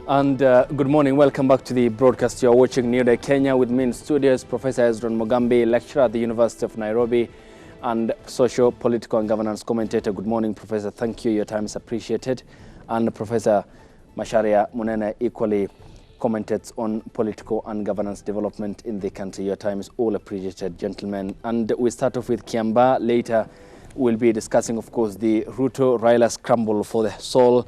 And good morning. Welcome back to the broadcast. You are watching New Day Kenya. With me in studios, Professor Ezra Mugambi, lecturer at the University of Nairobi and social, political and governance commentator. Good morning, Professor. Thank you. Your time is appreciated. And Professor Macharia Munene equally commentates on political and governance development in the country. Your time is all appreciated, gentlemen. And we start off with Kiambaa. Later, we'll be discussing, of course, the Ruto-Raila scramble for the soul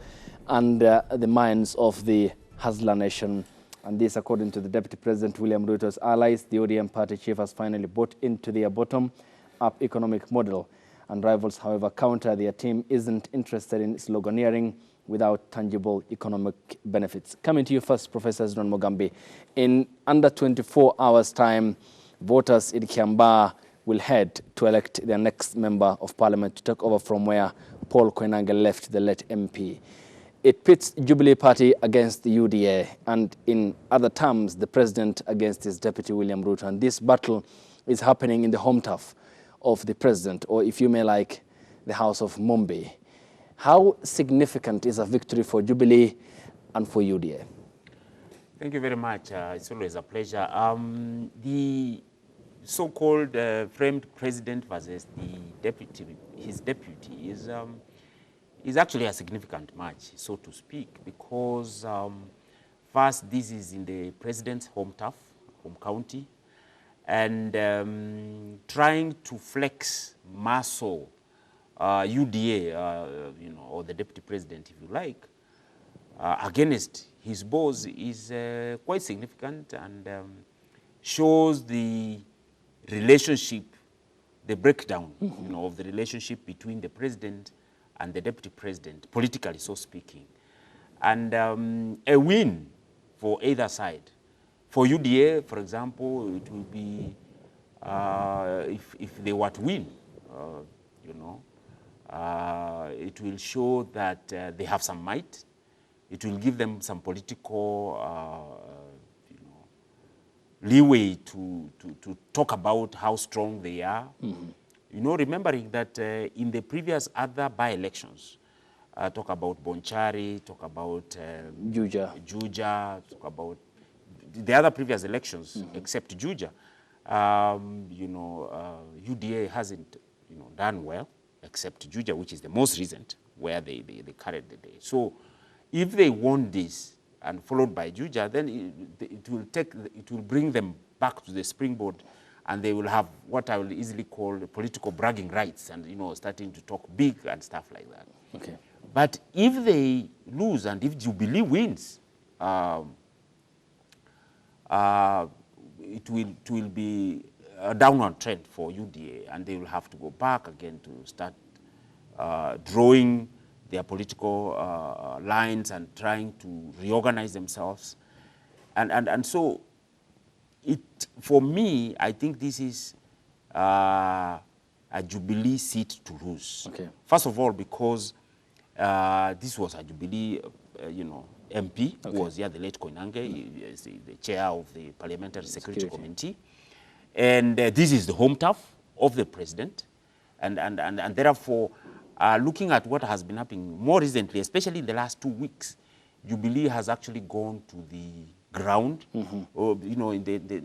and the minds of the Hustler Nation. And this, according to the Deputy President William Ruto's allies, the ODM party chief has finally bought into their bottom-up economic model. And rivals, however, counter their team isn't interested in sloganeering without tangible economic benefits. Coming to you first, Professor Ezra Mugambi. In under 24 hours' time, voters in Kiambaa will head to elect their next member of parliament to take over from where Paul Koinange left, the late MP. It pits Jubilee Party against the UDA and, in other terms, the president against his deputy William Ruto. And this battle is happening in the home turf of the president, or if you may like, the house of Mumbai. How significant is a victory for Jubilee and for UDA? Thank you very much. It's always a pleasure. The so-called framed president versus the deputy, his deputy, is actually a significant match, so to speak, because first, this is in the president's home turf, home county, and trying to flex muscle UDA, or the deputy president, if you like, against his boss is quite significant and shows the relationship, the breakdown, of the relationship between the president and the deputy president, politically so speaking. And a win for either side. For UDA, for example, it will be, if they were to win, it will show that they have some might. It will give them some political leeway to talk about how strong they are. Remembering that in the previous other by-elections, talk about Bonchari, talk about Juja, talk about the other previous elections, except Juja, UDA hasn't done well, except Juja, which is the most recent, where they carried the day. So if they won this and followed by Juja, then it will bring them back to the springboard, and they will have what I will easily call political bragging rights and, starting to talk big and stuff like that. Okay. But if they lose and if Jubilee wins, it will be a downward trend for UDA, and they will have to go back again to start drawing their political lines and trying to reorganize themselves. And so, for me, I think this is a Jubilee seat to lose. Okay. First of all, because this was a Jubilee, MP, who was here, the late Koinange, he is the chair of the Parliamentary Security Committee. And this is the home turf of the president. And therefore, looking at what has been happening more recently, especially in the last 2 weeks, Jubilee has actually gone to the ground. Or, in the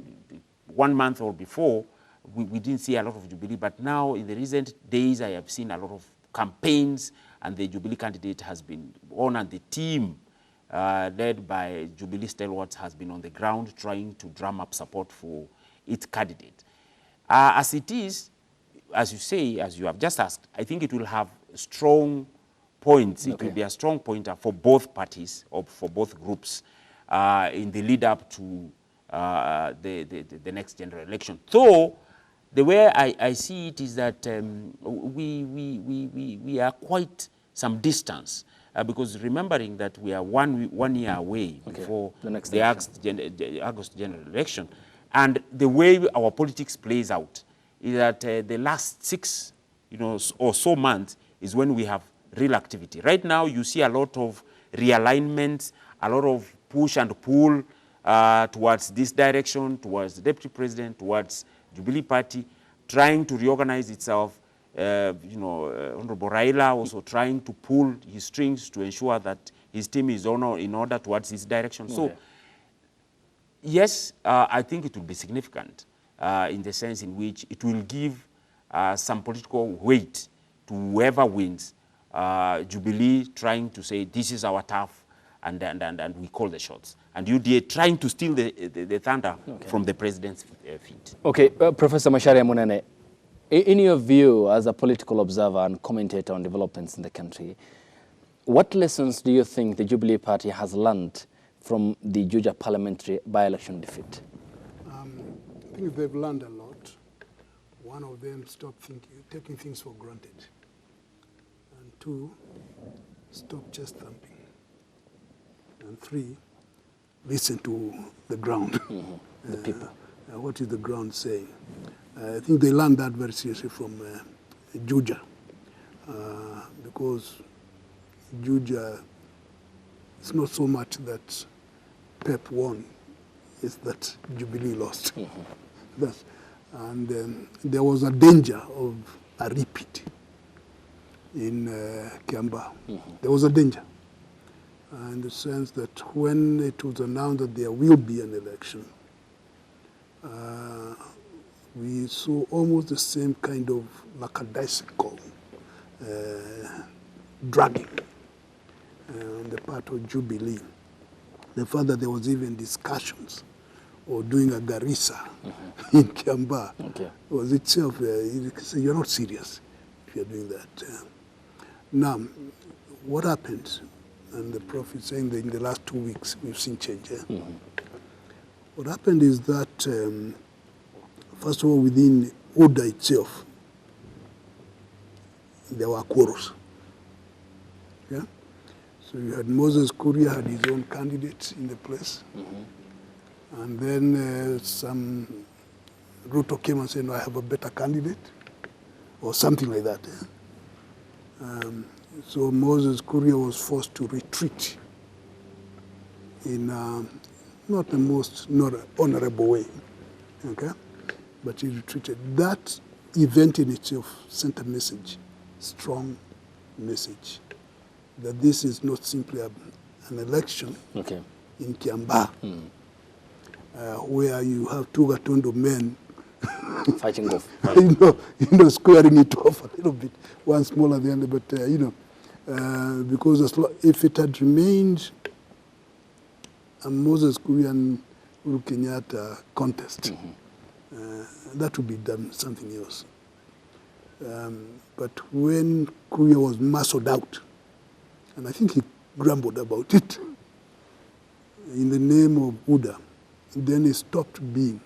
1 month or before, we didn't see a lot of Jubilee, but now in the recent days, I have seen a lot of campaigns, and the Jubilee candidate has been on, and the team led by Jubilee stalwarts has been on the ground trying to drum up support for its candidate. As it is, as you say, as you have just asked, I think it will have strong points. It will be a strong pointer for both parties or for both groups in the lead up to the next general election. Though the way I see it is that we are quite some distance because remembering that we are one year away before the August general election, and the way our politics plays out is that the last 6 or so months is when we have real activity. Right now, you see a lot of realignments, a lot of push and pull towards this direction, towards the deputy president, towards Jubilee Party, trying to reorganize itself. Honorable Raila also trying to pull his strings to ensure that His team is in order towards his direction. Okay. So, yes, I think it will be significant in the sense in which it will give some political weight to whoever wins. Jubilee trying to say, this is our turf, and we call the shots. And UDA trying to steal the thunder from the president's feet. Okay, Professor Macharia Munene, in your view as a political observer and commentator on developments in the country, what lessons do you think the Jubilee Party has learned from the Juja parliamentary by-election defeat? I think they've learned a lot. One of them, stop taking things for granted. And two, stop chest thumping. And three, listen to the ground. The people. What is the ground saying? I think they learned that very seriously from Juja, because Juja, it's not so much that Pep won, it's that Jubilee lost. And there was a danger of a repeat in Kiambaa. There was a danger, in the sense that when it was announced that there will be an election, we saw almost the same kind of lackadaisical dragging on the part of Jubilee. The fact that there was even discussions of doing a Garissa in Kiambaa was itself, you can say you're not serious if you're doing that. Now, what happened, and the Prof is saying that in the last 2 weeks we've seen change. What happened is that, first of all, within Oda itself, there were quarrels. Yeah? So you had Moses Kuria had his own candidate in the place. And then some Ruto came and said, no, I have a better candidate, or something like that. So Moses Kuria was forced to retreat in not the most honorable way, okay? But he retreated. That event in itself sent a message, strong message, that this is not simply an election in Kiambaa, where you have two Gatondo men fighting off. Squaring it off a little bit, one smaller than the other, but because if it had remained a Moses Kuria and Uhuru Kenyatta contest, that would be done something else. But when Kuria was muscled out, and I think he grumbled about it, in the name of Uda, then it stopped being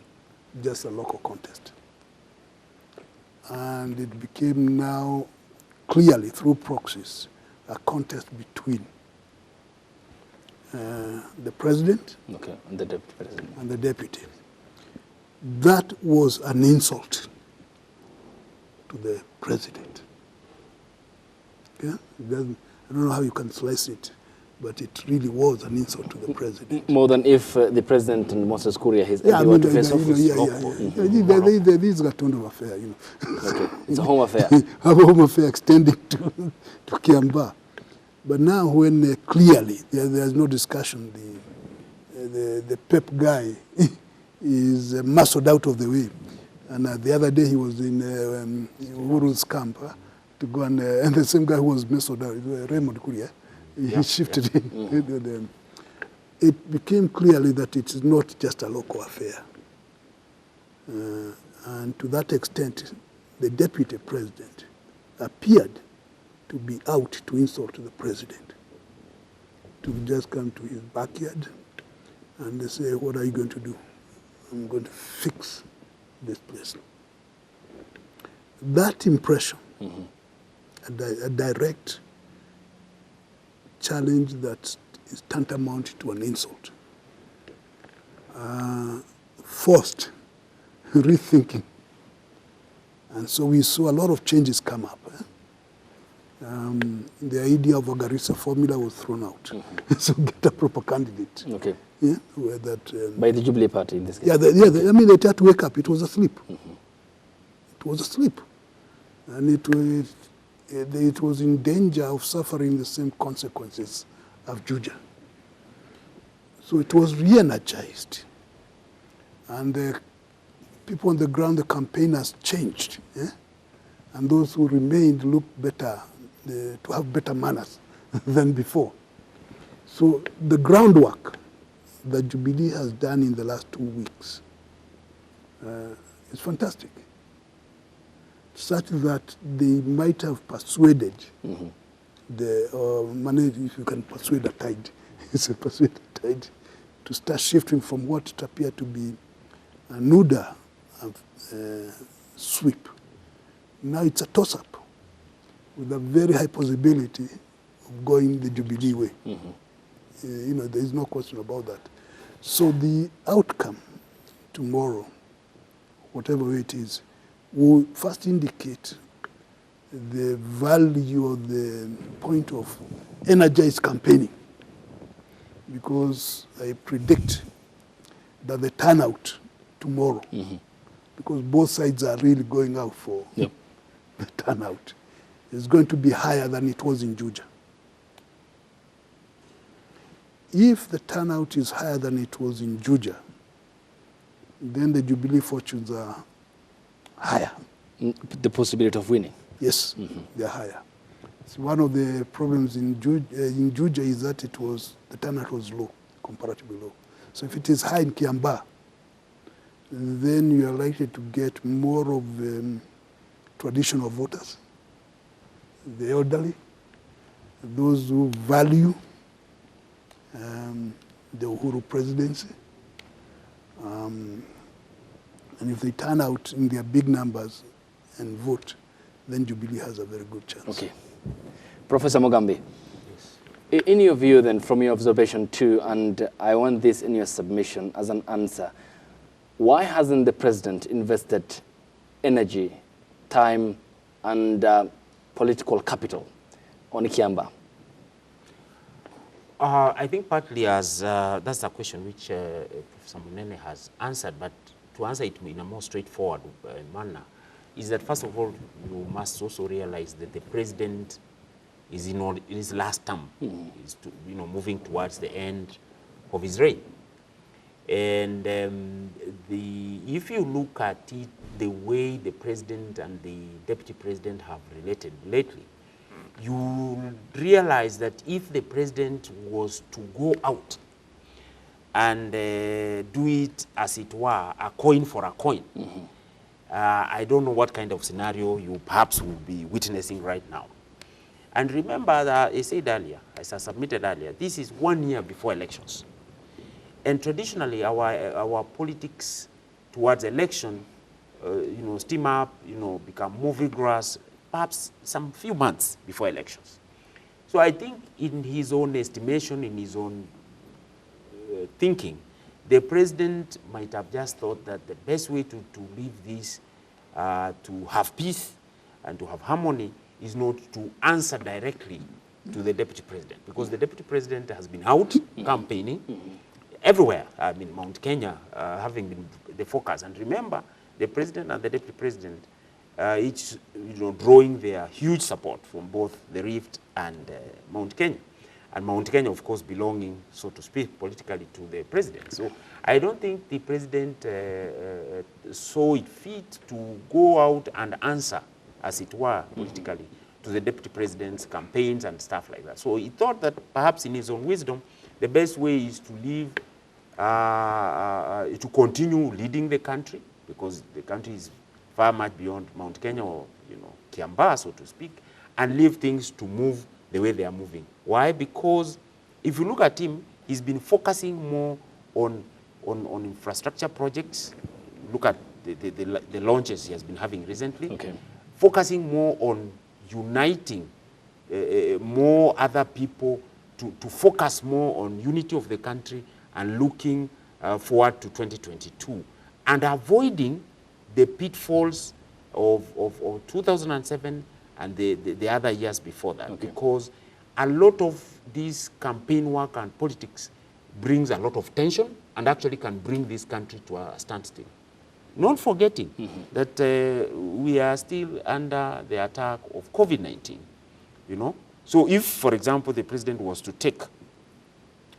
just a local contest. And it became now clearly through proxies a contest between the president and the deputy president. And the deputy. That was an insult to the president. Okay? I don't know how you can slice it, but it really was an insult to the president. More than if the president and Moses Kuria, his were to face off. This is a Gatondo affair, It's a home affair. A home affair extending to Kiambaa. But now when clearly there's no discussion, the Pep guy is muscled out of the way. And the other day he was in Uhuru's camp to go and the same guy who was muscled out, Raymond Kuria, he shifted in. It became clearly that it is not just a local affair. And to that extent, the deputy president appeared to be out to insult the president, to just come to his backyard and they say, what are you going to do? I'm going to fix this place. That impression, a direct challenge that is tantamount to an insult, forced rethinking. And so we saw a lot of changes come up. The idea of a Garissa formula was thrown out. So get a proper candidate. Yeah, where that, by the Jubilee Party in this case. I mean, they had to wake up. It was asleep. It was asleep. And it was in danger of suffering the same consequences of Juja. So it was re-energized. And the people on the ground, the campaigners changed. And those who remained looked better, to have better manners than before. So the groundwork that Jubilee has done in the last 2 weeks is fantastic. Such that they might have persuaded if you can persuade a tide, it's a persuade a tide, to start shifting from what it appeared to be a NUDA sweep. Now it's a toss-up with a very high possibility of going the Jubilee way. There is no question about that. So the outcome tomorrow, whatever way it is, will first indicate the value or the point of energized campaigning, because I predict that the turnout tomorrow, because both sides are really going out for the turnout, is going to be higher than it was in Juja. If the turnout is higher than it was in Juja, then the Jubilee fortunes are higher. The possibility of winning? Yes, they're higher. So one of the problems in Juja is that the turnout was low, comparatively low. So if it is high in Kiambaa, then you are likely to get more of traditional voters, the elderly, those who value the Uhuru presidency. And if they turn out in their big numbers and vote, then Jubilee has a very good chance. Okay. Professor Mugambi, in your view then, from your observation too, and I want this in your submission as an answer, why hasn't the president invested energy, time, and political capital on Kiambaa? I think partly as that's a question which Professor Munene has answered, but to answer it in a more straightforward manner, is that first of all, you must also realize that the president is in his last term, is moving towards the end of his reign. And if you look at it, the way the president and the deputy president have related lately, you realize that if the president was to go out and do it, as it were, a coin for a coin, I don't know what kind of scenario you perhaps will be witnessing right now. And remember that I said earlier, as I submitted earlier, this is 1 year before elections. And traditionally, our politics towards election, steam up, become more vigorous, perhaps some few months before elections. So I think in his own estimation, in his own thinking, the president might have just thought that the best way to leave this, to have peace and to have harmony, is not to answer directly to the deputy president, because the deputy president has been out campaigning everywhere. I mean, Mount Kenya having been the focus. And remember, the president and the deputy president each drawing their huge support from both the Rift and Mount Kenya. And Mount Kenya, of course, belonging, so to speak, politically to the president. So I don't think the president saw it fit to go out and answer, as it were, politically, to the deputy president's campaigns and stuff like that. So he thought that perhaps in his own wisdom, the best way is to leave, to continue leading the country, because the country is far much beyond Mount Kenya or, Kiambaa, so to speak, and leave things to move the way they are moving. Why? Because if you look at him, he's been focusing more on infrastructure projects. Look at the launches he has been having recently. Okay. Focusing more on uniting more other people to focus more on unity of the country and looking forward to 2022 and avoiding the pitfalls of 2007 and the other years before that. Okay. Because a lot of this campaign work and politics brings a lot of tension and actually can bring this country to a standstill. Not forgetting that we are still under the attack of COVID-19, So if, for example, the president was to take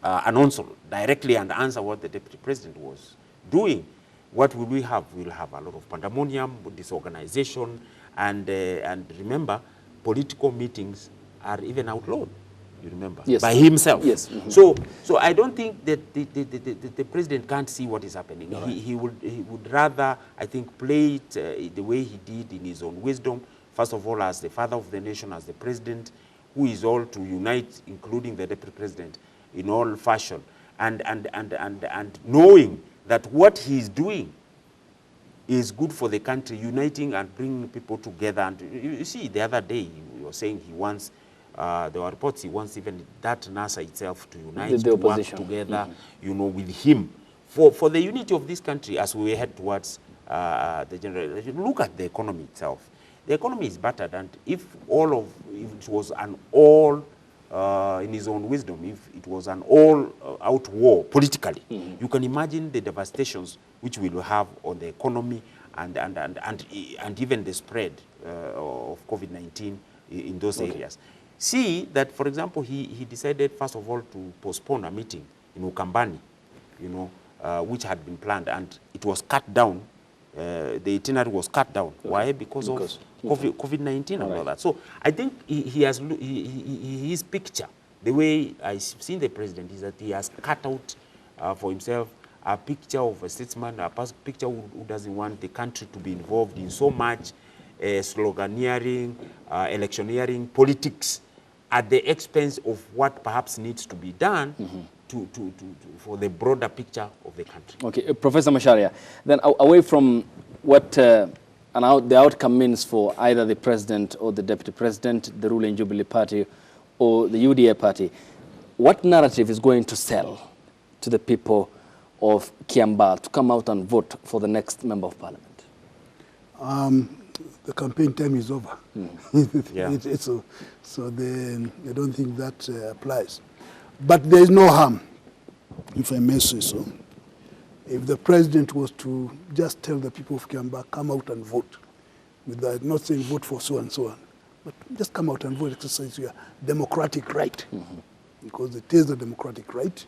an onslaught directly and answer what the deputy president was doing, what will we have? We'll have a lot of pandemonium, disorganization, and remember, political meetings are even outlawed. You remember? Yes. By himself. Yes. So I don't think that the president can't see what is happening. Right. He would rather, I think, play it the way he did in his own wisdom. First of all, as the father of the nation, as the president, who is all to unite, including the deputy president, in all fashion, and knowing that what he is doing is good for the country, uniting and bringing people together. And you see, the other day you were saying he wants, there were reports he wants even that NASA itself to unite, the to work opposition together, you know, with him for the unity of this country as we head towards the general. Look at the economy itself. The economy is battered, and if it was an all, in his own wisdom, if it was an all-out war politically, you can imagine the devastations which we will have on the economy and even the spread of COVID-19 in those areas. See that, for example, he decided, first of all, to postpone a meeting in Ukambani, you know, which had been planned, and it was cut down. The itinerary was cut down. Why? Because of COVID-19 and all that. So I think his picture, the way I've seen the president, is that he has cut out for himself a picture of a statesman, a picture who doesn't want the country to be involved in so much sloganeering, electioneering, politics, at the expense of what perhaps needs to be done for the broader picture of the country. Okay, Professor Macharia, then away from what the outcome means for either the president or the deputy president, the ruling Jubilee Party or the UDA party, what narrative is going to sell to the people of Kiambaa to come out and vote for the next member of parliament? The campaign time is over. Yeah. So I don't think that applies. But there is no harm, if I may say so, if the president was to just tell the people of Kiambaa, come out and vote, without not saying vote for so and so on, but just come out and vote, exercise your democratic right, because it is a democratic right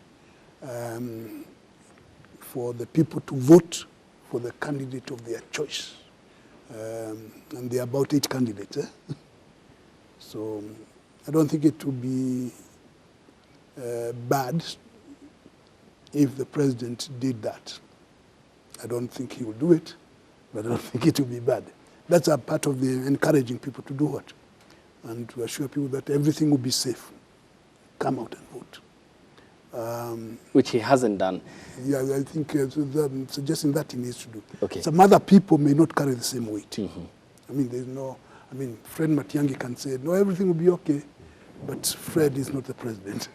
for the people to vote for the candidate of their choice. And there are about 8 candidates. So I don't think it would be bad if the president did that. I don't think he will do it, but I don't think it will be bad. That's a part of the encouraging people to do what? And to assure people that everything will be safe. Come out and vote. Which he hasn't done. Yeah, I think suggesting that he needs to do. Okay. Some other people may not carry the same weight. I mean, Fred Matiang'i can say, no, everything will be okay, but Fred is not the president.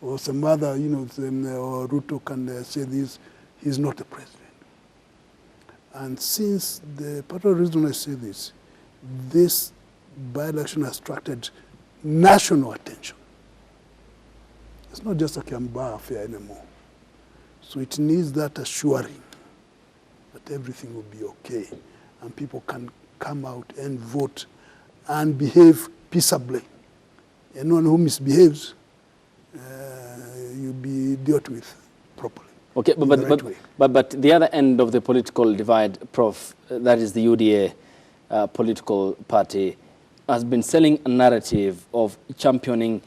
Or some other, or Ruto can say this, he's not the president. And since part of the reason I say this by-election has attracted national attention. It's not just a Kiambaa affair anymore. So it needs that assuring that everything will be okay and people can come out and vote and behave peaceably. Anyone who misbehaves, you'll be dealt with properly. Okay, but the other end of the political divide, Prof, that is the UDA political party, has been selling a narrative of championing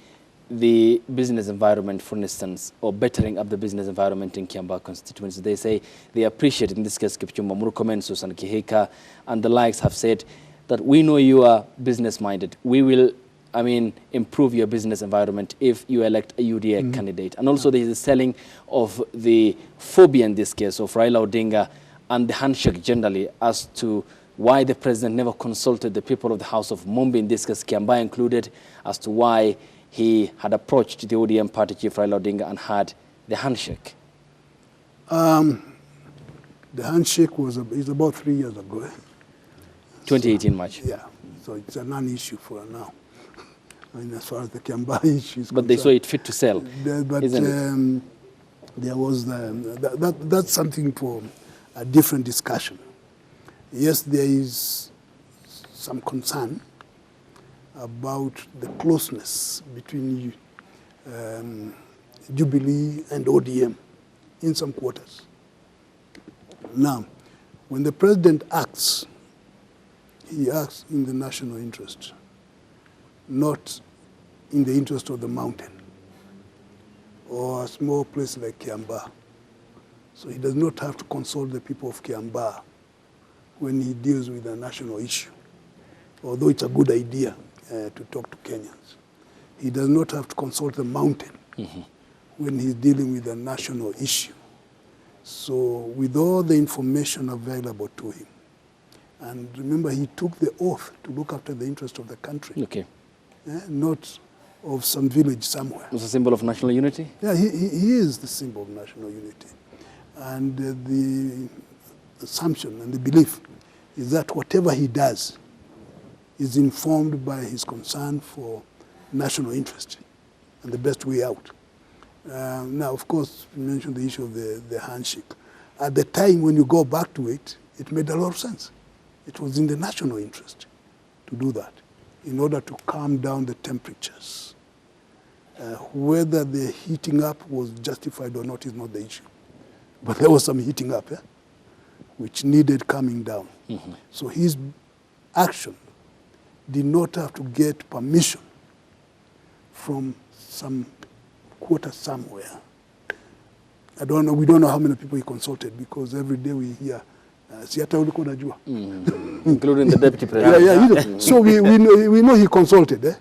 the business environment, for instance, or bettering up the business environment in Kiambaa constituency. They say they appreciate, in this case, Kipchumba Murkomen, Susan Kihika, and the likes have said that we know you are business-minded. We will, improve your business environment if you elect a UDA candidate. And also there is the selling of the phobia in this case of Raila Odinga and the handshake generally as to why the president never consulted the people of the House of Mumbi, in this case Kiambaa included, as to why he had approached the ODM party chief Raila Odinga and had the handshake. The handshake is about 3 years ago. 2018 March. Yeah, so it's a non-issue for now. As far as the Kiambaa issue is But they saw it fit to sell, isn't it? There was that's something for a different discussion. Yes, there is some concern about the closeness between Jubilee and ODM in some quarters. Now, when the president acts, he acts in the national interest, not in the interest of the mountain or a small place like Kiambaa. So he does not have to consult the people of Kiambaa when he deals with a national issue, although it's a good idea to talk to Kenyans. He does not have to consult the mountain when he's dealing with a national issue. So with all the information available to him, and remember he took the oath to look after the interest of the country, not of some village somewhere. It's a symbol of national unity? Yeah, he is the symbol of national unity. And the assumption and the belief is that whatever he does is informed by his concern for national interest and the best way out. Now, of course, you mentioned the issue of the handshake. At the time when you go back to it, it made a lot of sense. It was in the national interest to do that in order to calm down the temperatures. Whether the heating up was justified or not is not the issue. But there was some heating up, which needed calming down. So his action did not have to get permission from some quarter somewhere. I don't know, we don't know how many people he consulted, because every day we hear, including the deputy president. So we know he consulted,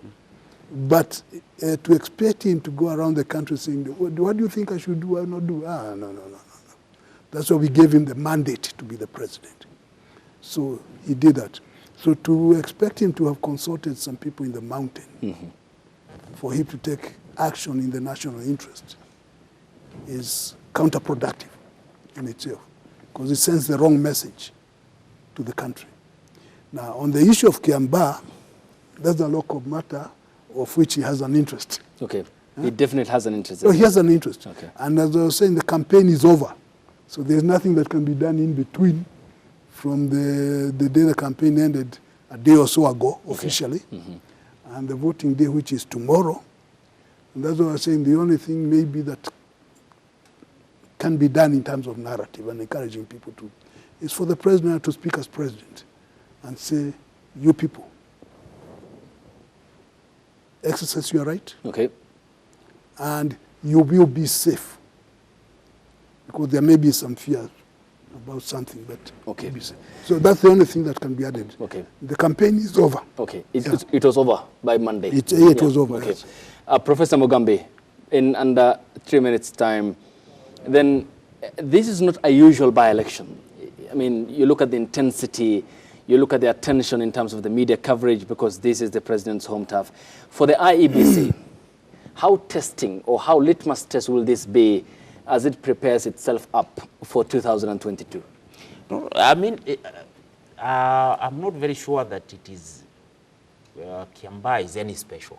but to expect him to go around the country saying, what do you think I should do, I not do? No. That's why we gave him the mandate to be the president. So he did that. So to expect him to have consulted some people in the mountain for him to take action in the national interest is counterproductive in itself, because it sends the wrong message to the country. Now, on the issue of Kiambaa, that's a local matter of which he has an interest. Okay. He definitely has an interest. So he has an interest. Okay. And as I was saying, the campaign is over. So there's nothing that can be done in between from the day the campaign ended a day or so ago, officially, and the voting day, which is tomorrow. And that's what I was saying, the only thing maybe that can be done in terms of narrative and encouraging people to, is for the president to speak as president and say, you people, exercise your right. Okay. And you will be safe. Because there may be some fear about something, but okay. Be safe. So that's the only thing that can be added. Okay. The campaign is over. Okay. It was over by Monday. It was over. Okay. Yes. Professor Mugambi, in under 3 minutes' time, then this is not a usual by-election. I mean, you look at the intensity, you look at the attention in terms of the media coverage, because this is the president's home turf. For the IEBC, how testing or how litmus test will this be as it prepares itself up for 2022? No, I mean, I'm not very sure that it is, Kiambaa is any special.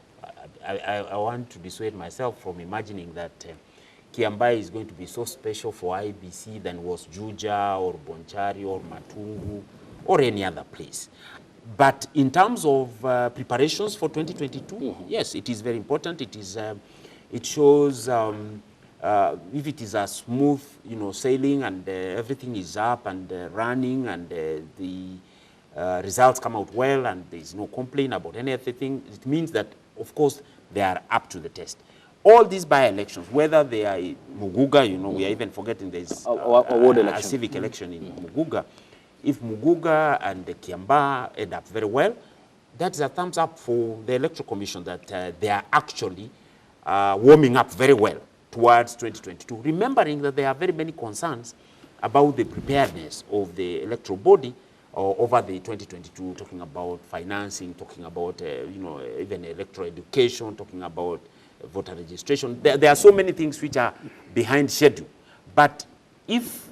I want to dissuade myself from imagining that Kiambaa is going to be so special for IBC than was Juja or Bonchari or Matungu or any other place. But in terms of preparations for 2022, yes, it is very important. It is, it shows if it is a smooth, sailing and everything is up and running and the results come out well and there is no complaint about anything, it means that, of course, they are up to the test. All these by-elections, whether they are Muguga, we are even forgetting there is a civic election in Muguga. If Muguga and the Kiambaa end up very well, that's a thumbs up for the Electoral Commission that they are actually warming up very well towards 2022, remembering that there are very many concerns about the preparedness of the electoral body over the 2022, talking about financing, talking about, even electoral education, talking about voter registration. There are so many things which are behind schedule. But if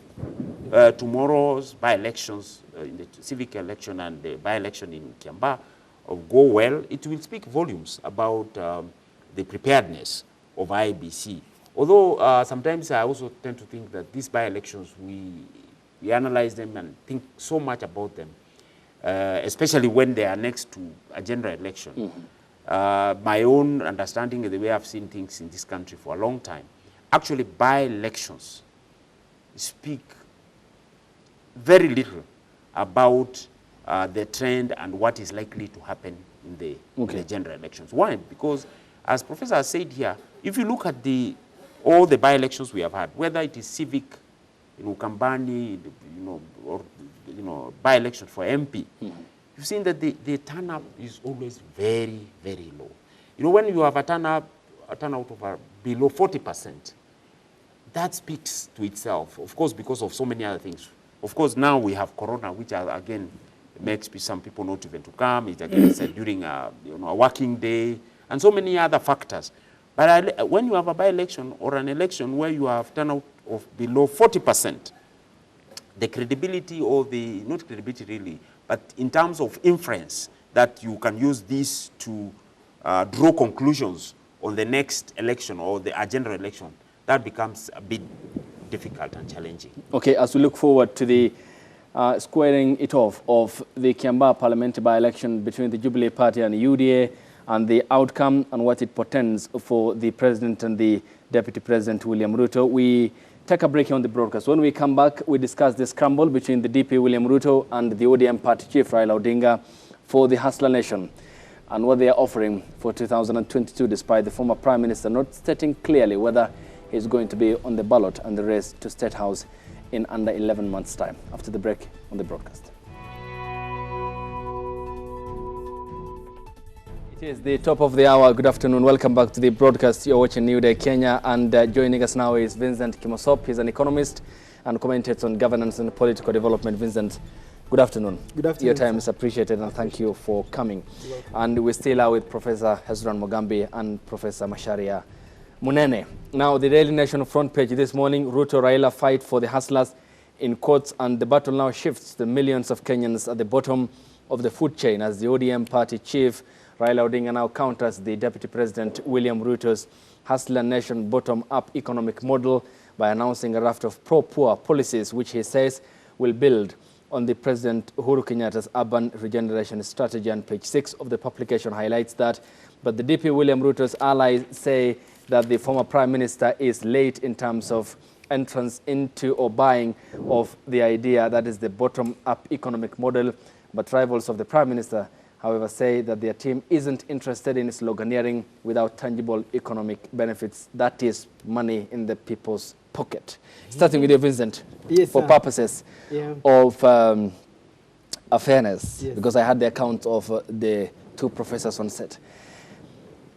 tomorrow's by-elections, in the civic election and the by-election in Kiambaa go well, it will speak volumes about the preparedness of IBC. Although sometimes I also tend to think that these by-elections, we analyze them and think so much about them, especially when they are next to a general election. my own understanding, the way I've seen things in this country for a long time, actually by-elections speak very little about the trend and what is likely to happen in the general elections. Why? Because, as Professor has said here, if you look at all the by-elections we have had, whether it is civic, Ukambani, or by-election for MP, you've seen that the turnout is always very, very low. When you have a turnout of below 40%, that speaks to itself, of course, because of so many other things. Of course, now we have Corona, which again makes some people not even to come. It again is during a working day, and so many other factors. But when you have a by-election or an election where you have turnout of below 40%, the credibility or not credibility really, but in terms of inference that you can use this to draw conclusions on the next election or the general election, that becomes a bit difficult and challenging. Okay, as we look forward to the squaring it off of the Kiambaa parliamentary by-election between the Jubilee Party and the UDA, and the outcome and what it portends for the President and the Deputy President, William Ruto, we take a break here on the broadcast. When we come back, we discuss the scramble between the DP, William Ruto, and the ODM party chief, Raila Odinga, for the Hustler Nation and what they are offering for 2022, despite the former Prime Minister not stating clearly whether he's going to be on the ballot and the race to State House in under 11 months' time. After the break on the broadcast. It is the top of the hour. Good afternoon. Welcome back to the broadcast. You're watching New Day Kenya, and joining us now is Vincent Kimosop. He's an economist and commentates on governance and political development. Vincent, good afternoon. Good afternoon. Your time is appreciated, and thank you for coming. And we still are with Professor Hezron Mogambi and Professor Macharia Munene. Now, the Daily Nation front page this morning, Ruto Raila fight for the hustlers in courts, and the battle now shifts to millions of Kenyans at the bottom of the food chain as the ODM party chief Raila Odinga now counters the Deputy President William Ruto's Hustler Nation bottom-up economic model by announcing a raft of pro-poor policies, which he says will build on the President Uhuru Kenyatta's urban regeneration strategy. And page 6 of the publication highlights that. But the DP William Ruto's allies say that the former Prime Minister is late in terms of entrance into or buying of the idea that is the bottom-up economic model. But rivals of the Prime Minister, however, say that their team isn't interested in sloganeering without tangible economic benefits. That is money in the people's pocket. Starting with you, Vincent, yes, for purposes of fairness, because I had the account of the two professors on set.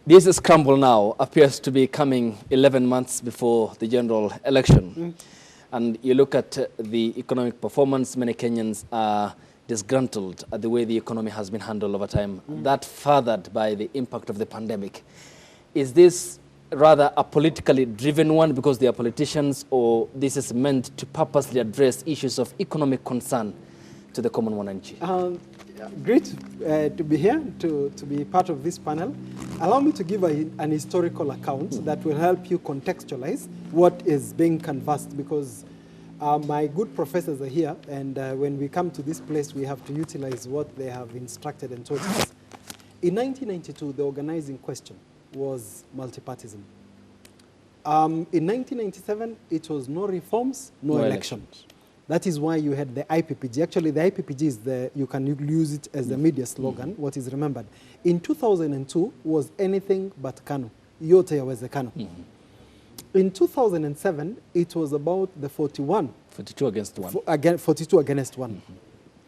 This scramble now appears to be coming 11 months before the general election. And you look at the economic performance, many Kenyans are disgruntled at the way the economy has been handled over time, that furthered by the impact of the pandemic. Is this rather a politically driven one because they are politicians, or this is meant to purposely address issues of economic concern to the common one? Great to be here, to be part of this panel. Allow me to give an historical account that will help you contextualize what is being canvassed, because my good professors are here, and when we come to this place, we have to utilize what they have instructed and taught us. In 1992, the organizing question was multipartism. In 1997, it was no reforms, no elections. That is why you had the IPPG. Actually, the IPPG is you can use it as the media slogan, what is remembered. In 2002, was anything but KANU. Yote yaweze KANU. In 2007, it was about the 42 against 1. 42 against 1.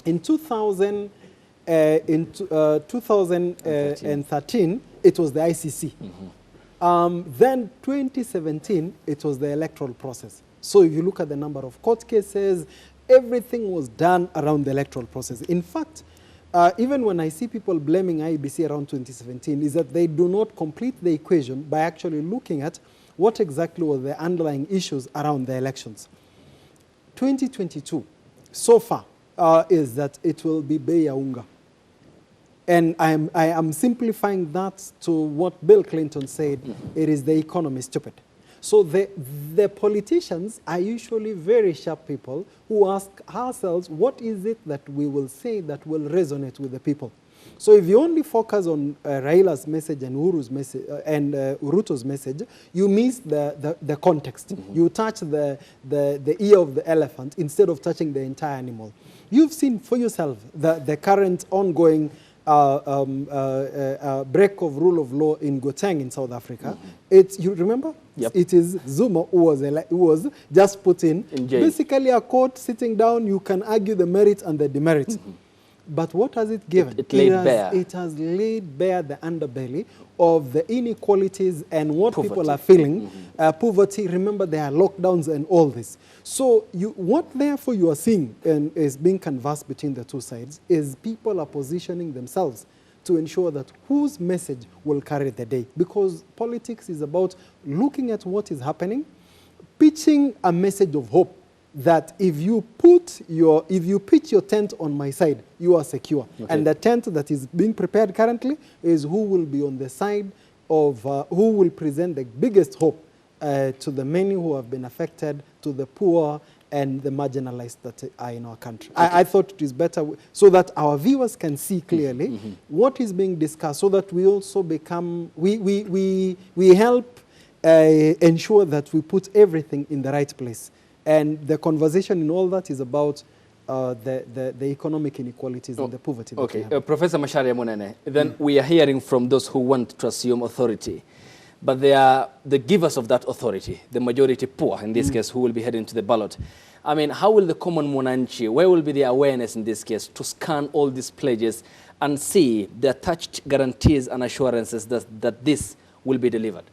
In 2013, it was the ICC. Then 2017, it was the electoral process. So if you look at the number of court cases, everything was done around the electoral process. In fact, even when I see people blaming IEBC around 2017, is that they do not complete the equation by actually looking at what exactly were the underlying issues around the elections. 2022, so far, is that it will be bei ya unga. And I am simplifying that to what Bill Clinton said, it is the economy, stupid. So the politicians are usually very sharp people who ask ourselves, what is it that we will say that will resonate with the people? So if you only focus on Raila's message and Uhuru's message and Ruto's message, you miss the context. You touch the ear of the elephant instead of touching the entire animal. You've seen for yourself the current ongoing break of rule of law in Gauteng in South Africa. You remember? Yep. It is Zuma who was just put in jail. Basically a court sitting down, you can argue the merits and the demerits. But what has it given? It laid bare. It has laid bare the underbelly of the inequalities and what Poverty. people are feeling. Poverty, remember there are lockdowns and all this. So what therefore you are seeing and is being canvassed between the two sides is people are positioning themselves to ensure that whose message will carry the day. Because politics is about looking at what is happening, pitching a message of hope that if you pitch your tent on my side, you are secure. Okay. And the tent that is being prepared currently is who will be on the side of who will present the biggest hope to the many who have been affected, to the poor and the marginalized that are in our country. Okay. I thought it is better so that our viewers can see clearly what is being discussed, so that we also become, we help ensure that we put everything in the right place. And the conversation in all that is about the economic inequalities and the poverty. Okay, Professor Macharia Munene, then we are hearing from those who want to assume authority, but they are the givers of that authority, the majority poor in this case, who will be heading to the ballot. I mean, how will the common Mwananchi, where will be the awareness in this case to scan all these pledges and see the attached guarantees and assurances that this will be delivered?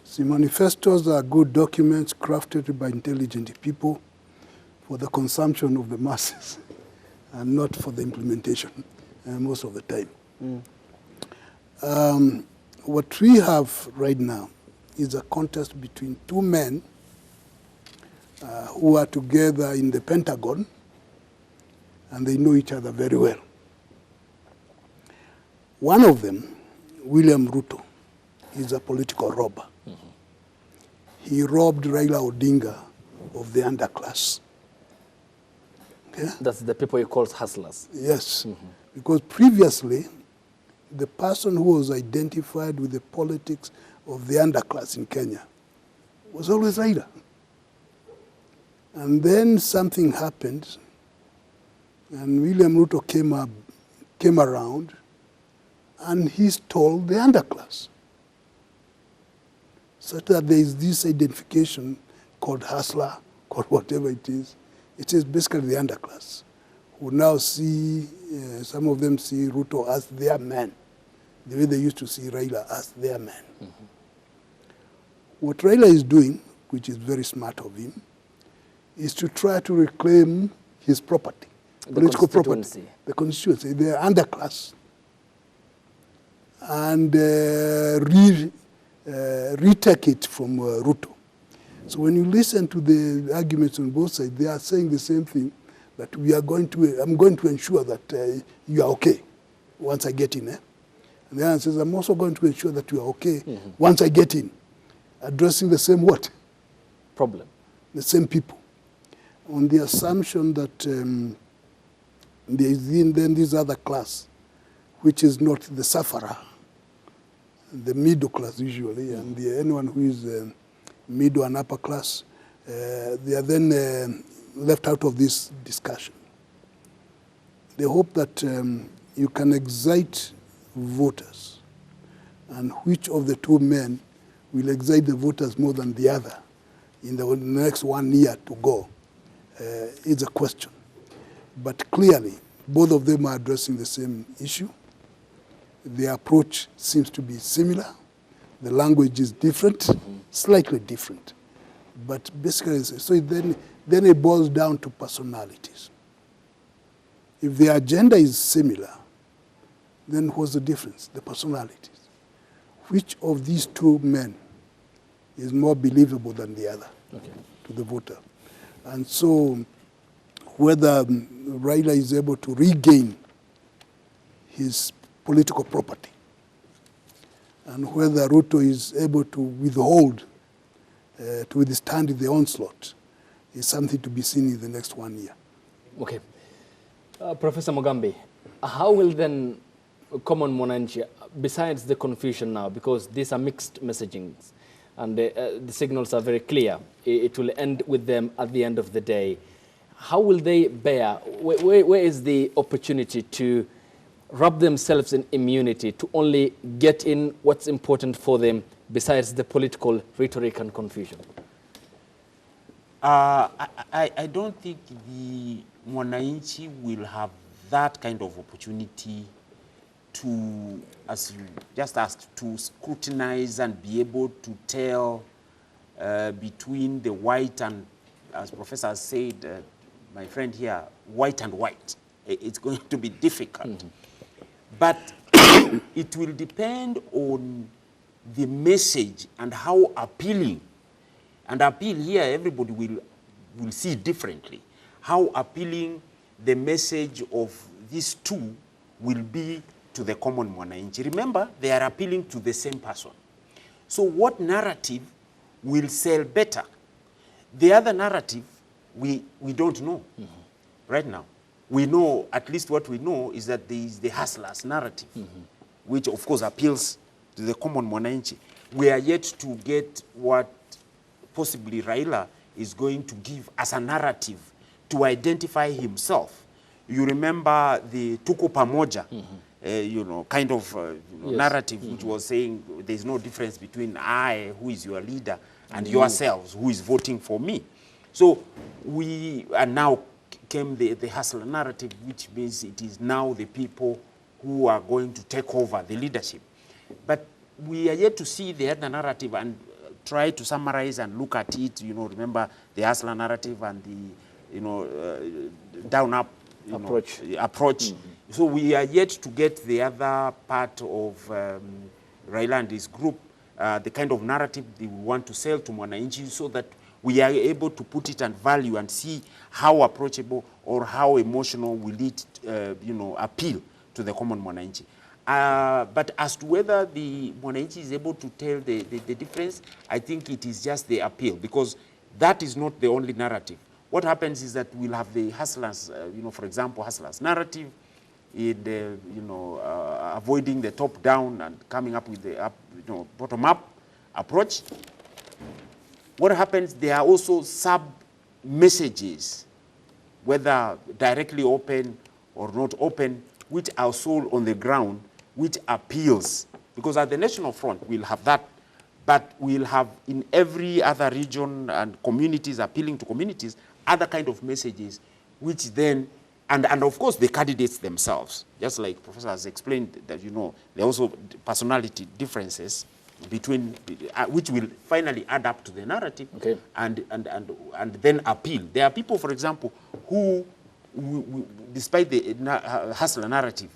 See, manifestos are good documents crafted by intelligent people for the consumption of the masses and not for the implementation most of the time. What we have right now is a contest between two men who are together in the Pentagon, and they know each other very well. One of them, William Ruto, is a political robber. He robbed Raila Odinga of the underclass. Okay? That's the people he calls hustlers. Yes, because previously, the person who was identified with the politics of the underclass in Kenya was always Raila. And then something happened, and William Ruto came around, and he stole the underclass. So that there is this identification called hustler, called whatever it is. It is basically the underclass, who now see, some of them see Ruto as their man, the way they used to see Raila as their man. What Raila is doing, which is very smart of him, is to try to reclaim his property, political property, the constituency, the underclass, and retake it from Ruto. So when you listen to the arguments on both sides, they are saying the same thing, that I'm going to ensure that you are okay once I get in. And the other says, I'm also going to ensure that you are okay once I get in. Addressing the same what? Problem. The same people. On the assumption that there is then this other class, which is not the sufferer, the middle class usually, and anyone who is middle and upper class, they are then left out of this discussion. They hope that you can excite voters, and which of the two men will excite the voters more than the other in the next 1 year to go is a question. But clearly, both of them are addressing the same issue. The approach seems to be similar. The language is different, slightly different. But basically, so then it boils down to personalities. If the agenda is similar, then what's the difference? The personalities. Which of these two men is more believable than the other to the voter? And so whether Raila is able to regain his political property and whether Ruto is able to withstand the onslaught is something to be seen in the next 1 year. Okay. Professor Mugambi, how will then common mwananchi, besides the confusion now, because these are mixed messagings, and the signals are very clear, it will end with them at the end of the day. How will they bear? Where is the opportunity to wrap themselves in immunity, to only get in what's important for them besides the political rhetoric and confusion? I don't think the mwananchi will have that kind of opportunity to, as you just asked, to scrutinize and be able to tell between the white and, as Professor said, my friend here, white and white. It's going to be difficult. Mm-hmm. But it will depend on the message and how appealing, and appeal here everybody will see differently, how appealing the message of these two will be to the common mwananchi. Remember, they are appealing to the same person. So what narrative will sell better? The other narrative, we don't know right now. We know, at least what we know, is that there is the hustlers narrative, which of course appeals to the common mwananchi. We are yet to get what possibly Raila is going to give as a narrative to identify himself. You remember the Tuko Pamoja, you know, kind of yes. narrative, which was saying there's no difference between I, who is your leader, and yourselves, who is voting for me. So we are now came the hustler narrative, which means it is now the people who are going to take over the leadership. But we are yet to see the other narrative and try to summarize and look at it. You know, remember the hustler narrative and the, you know, down-up approach. So we are yet to get the other part of Raila and his group, the kind of narrative they want to sell to mwananchi, so that we are able to put it and value and see how approachable or how emotional will it, you know, appeal to the common mwananchi. But as to whether the mwananchi is able to tell the difference, I think it is just the appeal, because that is not the only narrative. What happens is that we'll have the hustlers, you know, for example, hustlers narrative, in the, you know, avoiding the top-down and coming up with the you know, bottom-up approach. What happens, there are also sub-messages, whether directly open or not open, which are sold on the ground, which appeals. Because at the National Front, we'll have that, but we'll have in every other region and communities, appealing to communities, other kind of messages, which then, and of course the candidates themselves, just like Professor has explained that, you know, there are also personality differences between, which will finally add up to the narrative, okay. and then appeal. There are people, for example, who despite the hustler narrative,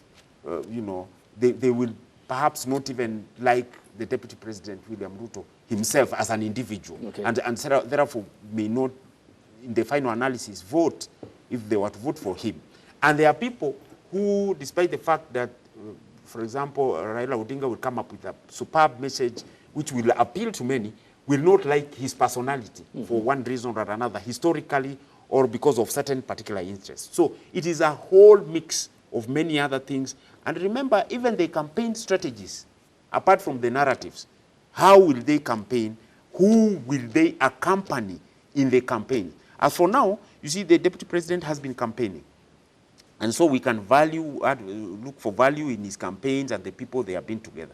you know, they will perhaps not even like the Deputy President, William Ruto, himself as an individual, okay. and therefore may not, in the final analysis, vote if they were to vote for him. And there are people who, despite the fact that, for example, Raila Odinga will come up with a superb message which will appeal to many, will not like his personality for one reason or another, historically or because of certain particular interests. So it is a whole mix of many other things. And remember, even the campaign strategies, apart from the narratives, how will they campaign? Who will they accompany in the campaign? As for now, you see, the Deputy President has been campaigning. And so we can look for value in his campaigns and the people they have been together.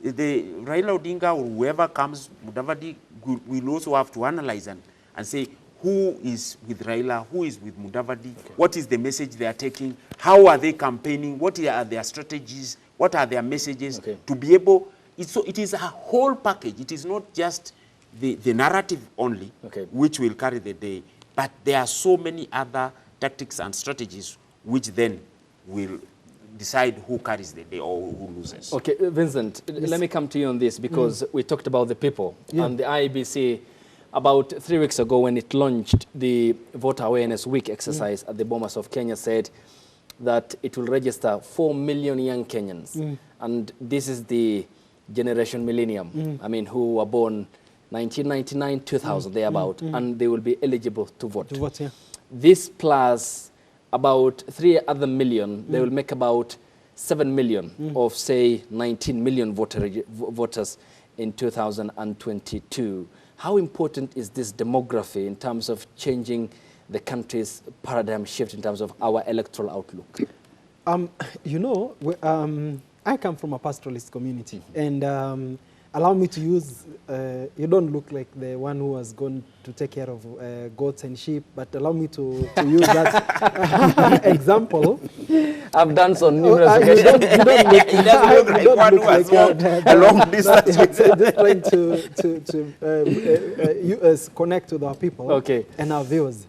The Raila Odinga or whoever comes, Mudavadi, will also have to analyze and say who is with Raila, who is with Mudavadi, okay. What is the message they are taking, how are they campaigning, what are their strategies, what are their messages, okay. To be able, so it is a whole package. It is not just the narrative only, okay. Which will carry the day, but there are so many other tactics and strategies which then will decide who carries the day or who loses. Okay, Vincent, yes. Let me come to you on this, because we talked about the people, yeah. And the IEBC, about 3 weeks ago when it launched the Voter Awareness Week exercise at the Bomas of Kenya, said that it will register 4 million young Kenyans. And this is the generation millennium, I mean, who were born 1999, 2000, thereabout, and they will be eligible to vote. To vote, yeah. This plus about 3 other million, they will make about 7 million of, say, 19 million voters in 2022. How important is this demography in terms of changing the country's paradigm shift in terms of our electoral outlook? You know, I come from a pastoralist community, and allow me to use, you don't look like the one who has gone to take care of goats and sheep, but allow me to use that example. I've done so numerous occasions. You don't look, He doesn't look like one who has walked a long distance. Just trying to connect with our people and our viewers.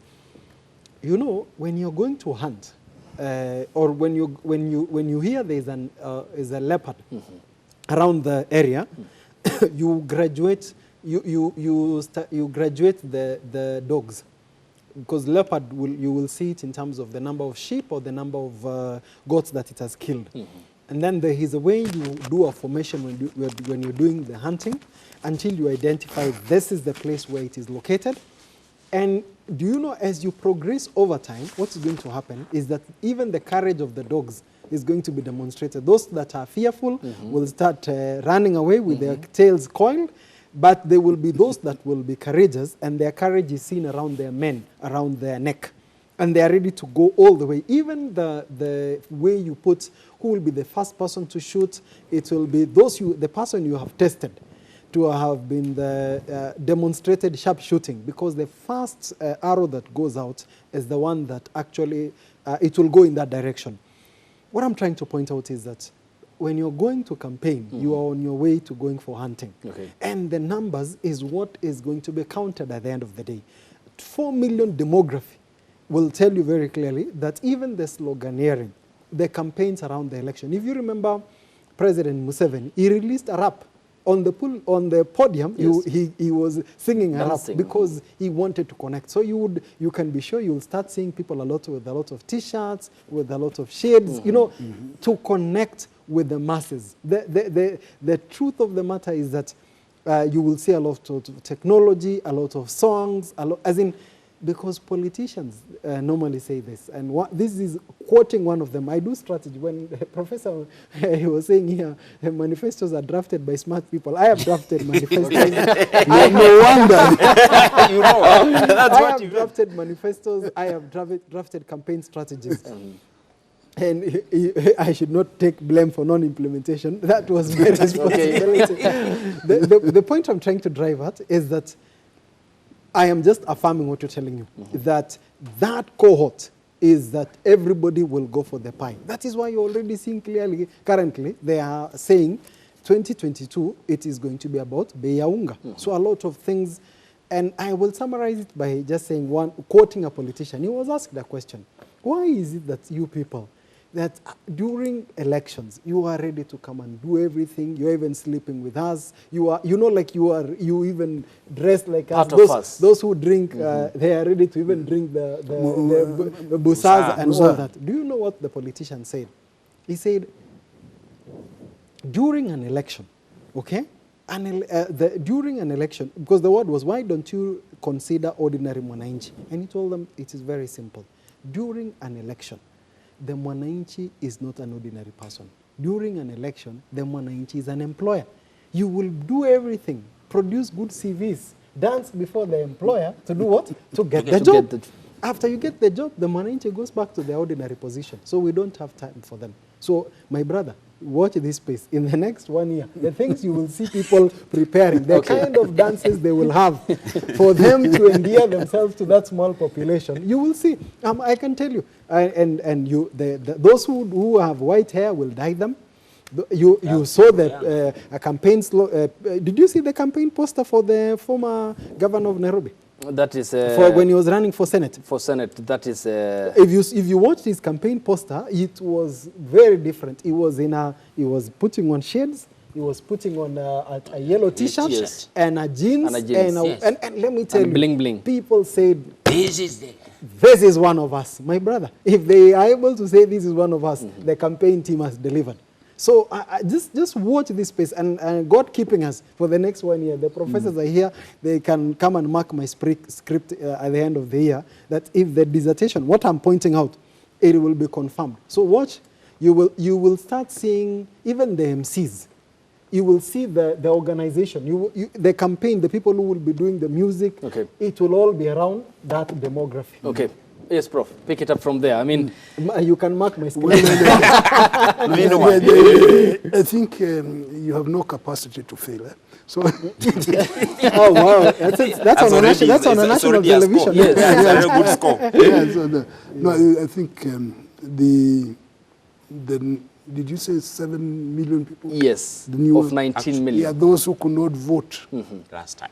You know, when you're going to hunt, or when you hear there's a leopard around the area, you graduate the dogs, because leopard you will see it in terms of the number of sheep or the number of goats that it has killed. And then there is a way you do a formation when you're doing the hunting until you identify this is the place where it is located. And do you know, as you progress over time, what's going to happen is that even the courage of the dogs is going to be demonstrated. Those that are fearful will start running away with their tails coiled, but there will be those that will be courageous, and their courage is seen around their men, around their neck, and they are ready to go all the way. Even the way you put who will be the first person to shoot, it will be the person you have tested to have been the demonstrated sharp shooting, because the first arrow that goes out is the one that actually, it will go in that direction. What I'm trying to point out is that when you're going to campaign, you are on your way to going for hunting. And the numbers is what is going to be counted at the end of the day. 4 million demography will tell you very clearly that even the sloganeering, the campaigns around the election. If you remember President Museveni, he released a rap. On the podium, he was singing a rap because he wanted to connect. So you can be sure you'll start seeing people with a lot of T-shirts, with a lot of shades, you know, to connect with the masses. The truth of the matter is that you will see a lot of technology, a lot of songs, because politicians normally say this, and this is quoting one of them. I do strategy. When the professor he was saying here, manifestos are drafted by smart people. I have drafted manifestos. No wonder. You know, that's what you drafted manifestos. I have drafted campaign strategies. And I should not take blame for non-implementation. That was my responsibility. The point I'm trying to drive at is that I am just affirming what you're telling you, that cohort is that everybody will go for the pie. That is why you're already seeing clearly, currently, they are saying 2022, it is going to be about bei ya unga. So a lot of things, and I will summarize it by just saying quoting a politician. He was asked a question. Why is it that you people, that during elections, you are ready to come and do everything, you're even sleeping with us, you even dress like us. Those who drink, they are ready to even drink the busas and all that. Do you know what the politician said? He said, during an election, okay? During an election, because the word was, why don't you consider ordinary mwananchi? And he told them, it is very simple. During an election, the mwananchi is not an ordinary person. During an election, the mwananchi is an employer. You will do everything, produce good CVs, dance before the employer to do what? To get the job. After you get the job, the mwananchi goes back to their ordinary position. So we don't have time for them. So, my brother, watch this space. In the next 1 year, the things you will see people preparing, the kind of dances they will have for them to endear themselves to that small population, you will see. I can tell you. Those who have white hair will dye them. You saw the campaign. Did you see the campaign poster for the former governor of Nairobi? That is for when he was running for Senate. For Senate, that is. If you watched his campaign poster, it was very different. He was putting on shades. He was putting on a yellow T-shirt and a jeans. And let me tell you, bling bling. People said, this is one of us, my brother. If they are able to say this is one of us, the campaign team has delivered. So just watch this space, and God keeping us for the next 1 year. The professors are here. They can come and mark my script at the end of the year, that if the dissertation, what I'm pointing out, it will be confirmed. So watch. you will start seeing even the MCs. You will see the organization, the campaign, the people who will be doing the music. Okay. It will all be around that demography. Okay. Yes, Prof. Pick it up from there. I mean, you can mark my screen. I think you have no capacity to fail. So Oh wow, that's on a national television. Yes. That's a very good score. yeah, so no, I think the did you say 7 million people? yes, The new of one. 19 Yeah, million. those who could not vote Last time.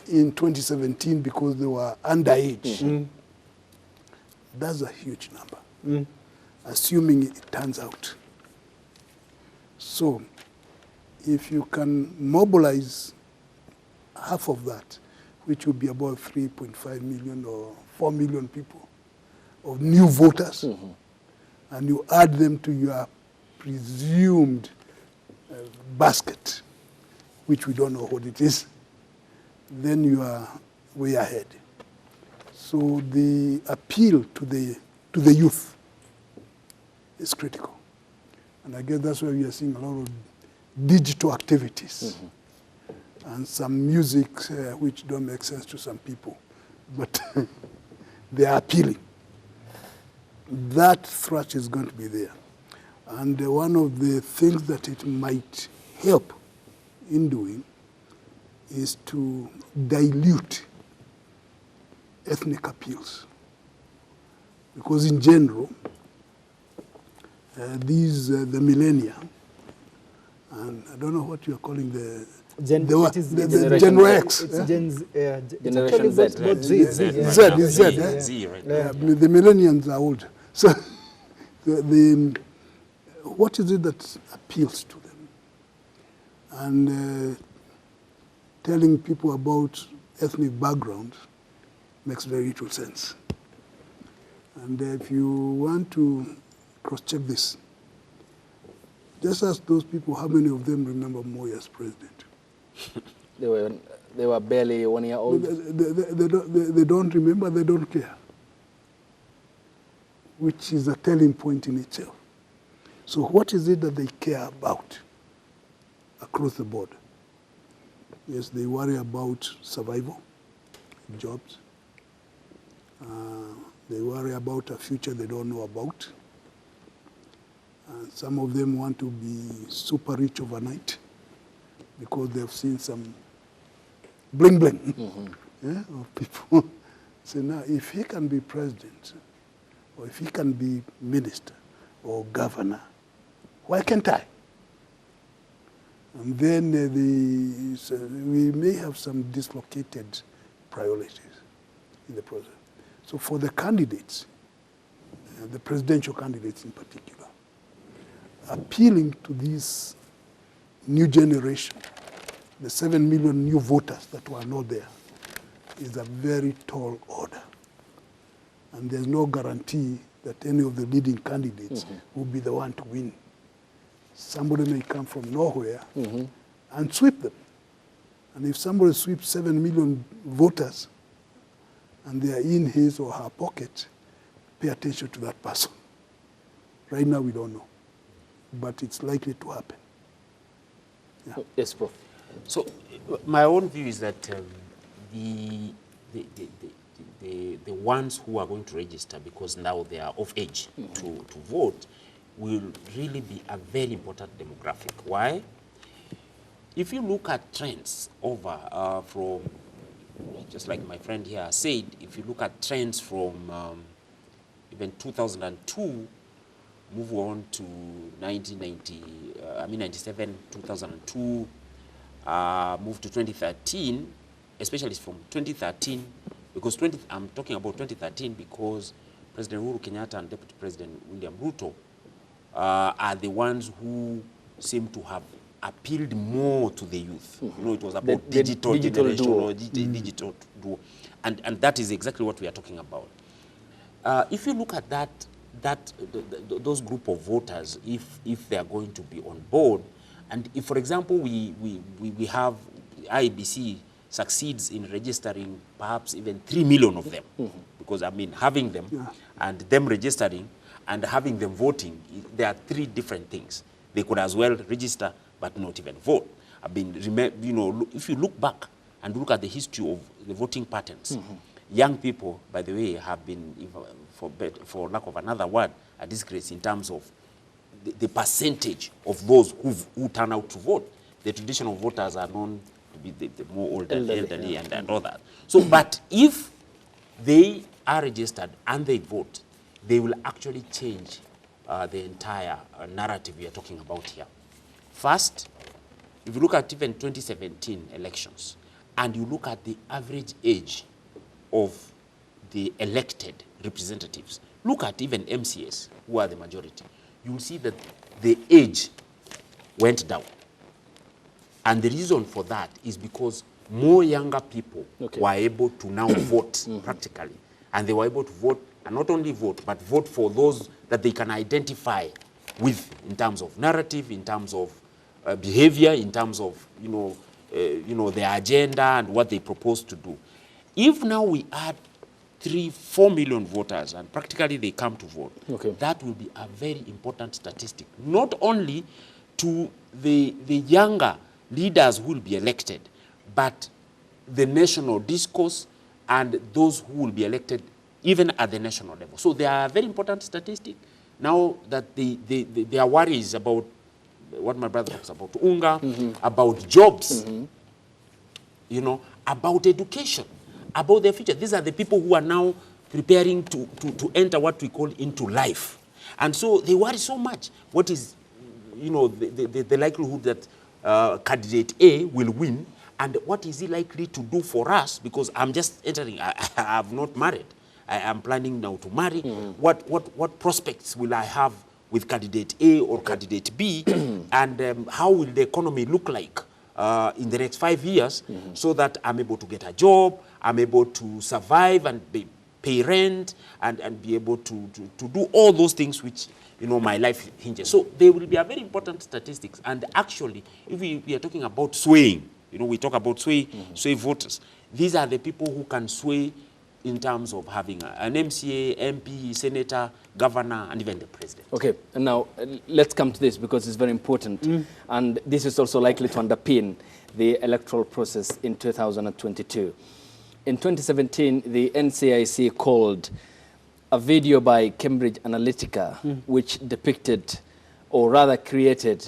in 2017 because they were underage. That's a huge number, assuming it turns out. So, if you can mobilize half of that, which would be about 3.5 million or 4 million people of new voters, and you add them to your presumed basket, which we don't know what it is, then you are way ahead. So the appeal to the youth is critical. And I guess that's why we are seeing a lot of digital activities and some music which don't make sense to some people, but they are appealing. That thrust is going to be there. And one of the things that it might help in doing is to dilute ethnic appeals. Because in general, the millennia, and I don't know what you are calling the Gen X. It's Gen Z. Generation Z. Z, right? The millennials are old. So what is it that appeals to them? And telling people about ethnic background makes very little sense. And if you want to cross-check this, just ask those people how many of them remember Moi as president. They were barely 1 year old. They don't remember, they don't care, which is a telling point in itself. So what is it that they care about across the board? Yes, they worry about survival, jobs. They worry about a future they don't know about. Some of them want to be super rich overnight because they've seen some bling-bling of people. So now, if he can be president, or if he can be minister or governor, why can't I? And then we may have some dislocated priorities in the process. So for the candidates, the presidential candidates in particular, appealing to this new generation, the 7 million new voters that were not there, is a very tall order. And there's no guarantee that any of the leading candidates will be the one to win. Somebody may come from nowhere and sweep them. And if somebody sweeps 7 million voters and they are in his or her pocket, pay attention to that person. Right now we don't know, but it's likely to happen. Yeah. Yes, Prof. So my own view is that the ones who are going to register, because now they are of age to vote, will really be a very important demographic. Why? If you look at trends over from, just like my friend here said, if you look at trends from even 2002, move on to 97, 2002, move to 2013, especially from 2013, because I'm talking about 2013 because President Uhuru Kenyatta and Deputy President William Ruto are the ones who seem to have appealed more to the youth. You know, it was about digital generation or digital duo. And that is exactly what we are talking about. If you look at those group of voters, if they are going to be on board, and if, for example, we have IEBC succeeds in registering perhaps even 3 million of them, because I mean having them and them registering, and having them voting, there are three different things. They could as well register but not even vote. If you look back and look at the history of the voting patterns, young people, by the way, have been, for lack of another word, a disgrace in terms of the percentage of those who turn out to vote. The traditional voters are known to be the more older, elderly and all that. So, but if they are registered and they vote, they will actually change the entire narrative we are talking about here. First, if you look at even 2017 elections, and you look at the average age of the elected representatives, look at even MCAs, who are the majority, you will see that the age went down. And the reason for that is because more younger people were able to now vote practically. And they were able to vote, and not only vote, but vote for those that they can identify with in terms of narrative, in terms of behavior, in terms of, their agenda and what they propose to do. If now we add 3-4 million voters and practically they come to vote, that will be a very important statistic, not only to the younger leaders who will be elected, but the national discourse and those who will be elected even at the national level. So they are a very important statistic. Now that there are worries about what my brother talks about, UNGA, about jobs, about education, about their future. These are the people who are now preparing to enter what we call into life. And so they worry so much. What is, the likelihood that candidate A will win, and what is he likely to do for us? Because I'm just entering, I have not married. I am planning now to marry. What prospects will I have with candidate A or candidate B, and how will the economy look like in the next 5 years, so that I'm able to get a job, I'm able to survive and pay rent, and be able to do all those things which, my life hinges. So they will be a very important statistics. And actually, if we are talking about swaying, we talk about sway voters. These are the people who can sway in terms of having an MCA, MP, senator, governor, and even the president. Okay, and now let's come to this because it's very important. And this is also likely to underpin the electoral process in 2022. In 2017, the NCIC called a video by Cambridge Analytica, which depicted, or rather created,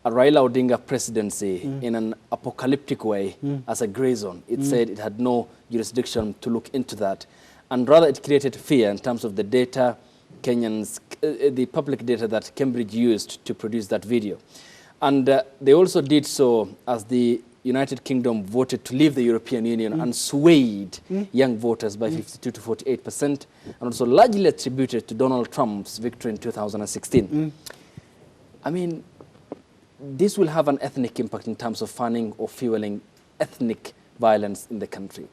a Raila Odinga presidency in an apocalyptic way as a gray zone. It said it had no jurisdiction to look into that. And rather it created fear in terms of the data, the public data that Cambridge used to produce that video. And they also did so as the United Kingdom voted to leave the European Union and swayed young voters by 52 to 48%, and also largely attributed to Donald Trump's victory in 2016. I mean, this will have an ethnic impact in terms of funding or fueling ethnic violence in the country.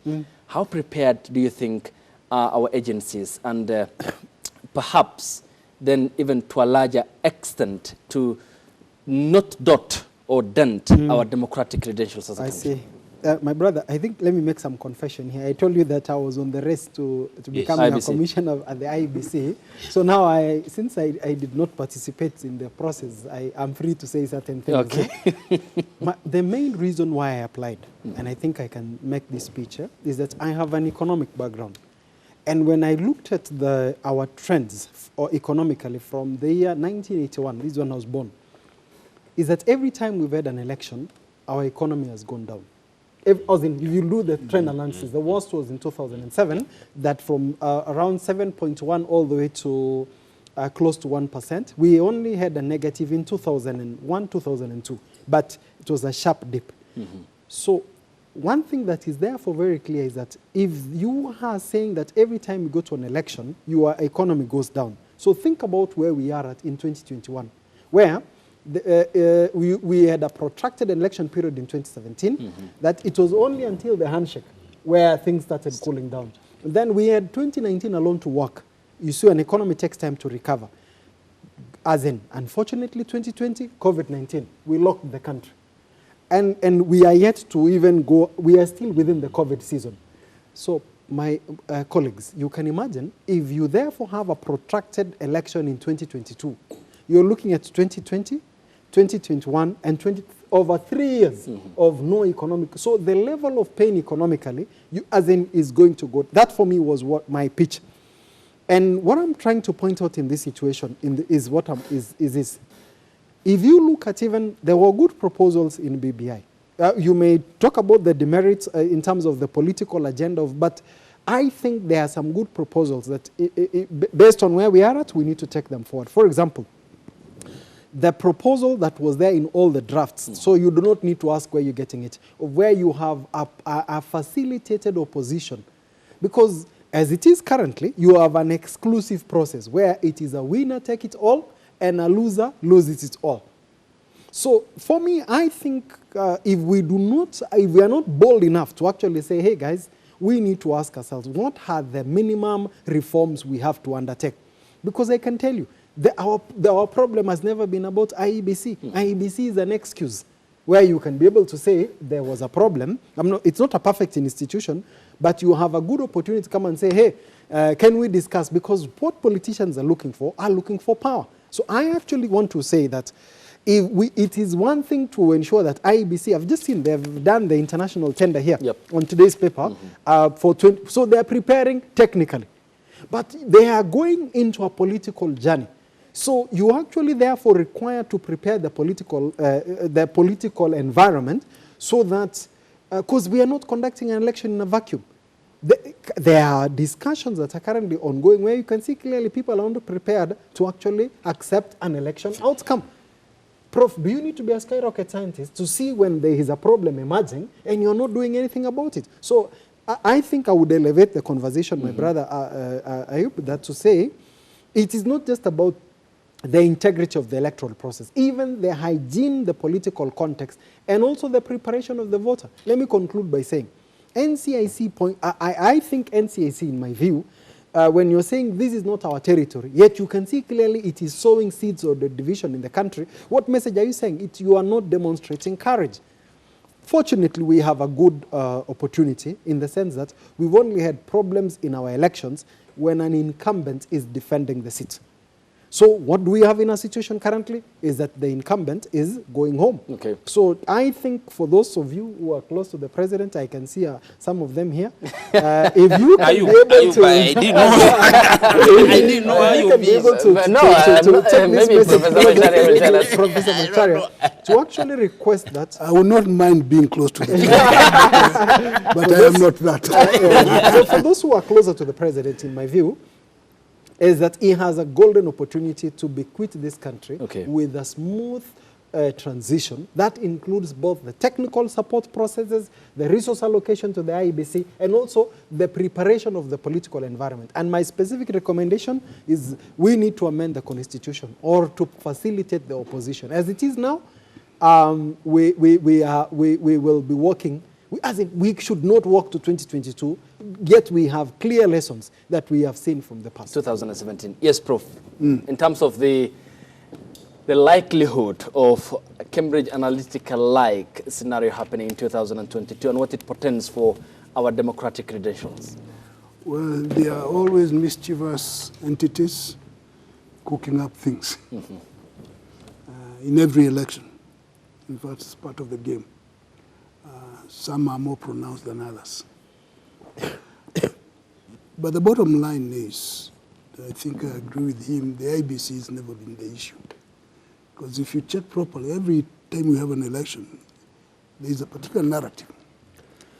How prepared do you think are our agencies, and perhaps then even to a larger extent to not dot or dent our democratic credentials as a country? I see. My brother, I think, let me make some confession here. I told you that I was on the race to become a commissioner at the IEBC. So now, since I did not participate in the process, I am free to say certain things. Okay. The main reason why I applied, and I think I can make this picture, is that I have an economic background. And when I looked at our trends economically from the year 1981, this is when I was born, is that every time we've had an election, our economy has gone down. If you do the trend analysis, the worst was in 2007, that from around 7.1 all the way to close to 1%. We only had a negative in 2001, 2002, but it was a sharp dip. So one thing that is therefore very clear is that if you are saying that every time you go to an election, your economy goes down. So think about where we are at in 2021, where we had a protracted election period in 2017, that it was only until the handshake where things started cooling down. And then we had 2019 alone to work. You see, an economy takes time to recover. As in, unfortunately, 2020, COVID-19, we locked the country. And we are yet to even go, we are still within the COVID season. So my colleagues, you can imagine if you therefore have a protracted election in 2022, you're looking at 2020, 2021, and over 3 years of no economic. So the level of pain economically, is going to go. That for me was what my pitch. And what I'm trying to point out in this situation is this. If you look at there were good proposals in BBI. You may talk about the demerits in terms of the political agenda, but I think there are some good proposals that, based on where we are at, we need to take them forward. For example, the proposal that was there in all the drafts, so you do not need to ask where you're getting it, where you have a facilitated opposition. Because as it is currently, you have an exclusive process where it is a winner take it all and a loser loses it all. So for me, I think if we are not bold enough to actually say, hey guys, we need to ask ourselves, what are the minimum reforms we have to undertake? Because I can tell you, our problem has never been about IEBC. IEBC is an excuse where you can be able to say there was a problem. It's not a perfect institution, but you have a good opportunity to come and say, hey, can we discuss? Because what politicians are looking for power. So I actually want to say that it is one thing to ensure that IEBC, I've just seen they've done the international tender here on today's paper so they're preparing technically. But they are going into a political journey. So you actually therefore require to prepare the political environment so that, because we are not conducting an election in a vacuum. There are discussions that are currently ongoing where you can see clearly people are not prepared to actually accept an election outcome. Prof, do you need to be a skyrocket scientist to see when there is a problem emerging and you're not doing anything about it? So I think I would elevate the conversation, my brother Ayub, that to say it is not just about the integrity of the electoral process, even the hygiene, the political context, and also the preparation of the voter. Let me conclude by saying, NCIC I think NCIC, in my view, when you're saying this is not our territory, yet you can see clearly it is sowing seeds of the division in the country, what message are you saying? You are not demonstrating courage. Fortunately, we have a good opportunity in the sense that we've only had problems in our elections when an incumbent is defending the seat. So what do we have in our situation currently is that the incumbent is going home. Okay. So I think for those of you who are close to the president, I can see some of them here. If you can be able to... I didn't know how you be able to take this message, Professor Macharia, to actually request that. I would not mind being close to the president, but I am not that. So for those who are closer to the president, in my view, is that he has a golden opportunity to bequeath this country with a smooth transition that includes both the technical support processes, the resource allocation to the IEBC, and also the preparation of the political environment. And my specific recommendation is we need to amend the constitution or to facilitate the opposition. As it is now, we will be working. As in, we should not walk to 2022, yet we have clear lessons that we have seen from the past. 2017. Yes, Prof. In terms of the likelihood of a Cambridge Analytica-like scenario happening in 2022 and what it portends for our democratic credentials. Well, there are always mischievous entities cooking up things in every election. In fact, it's part of the game. Some are more pronounced than others. But the bottom line is, I think I agree with him, the IBC has never been the issue. Because if you check properly, every time we have an election, there is a particular narrative.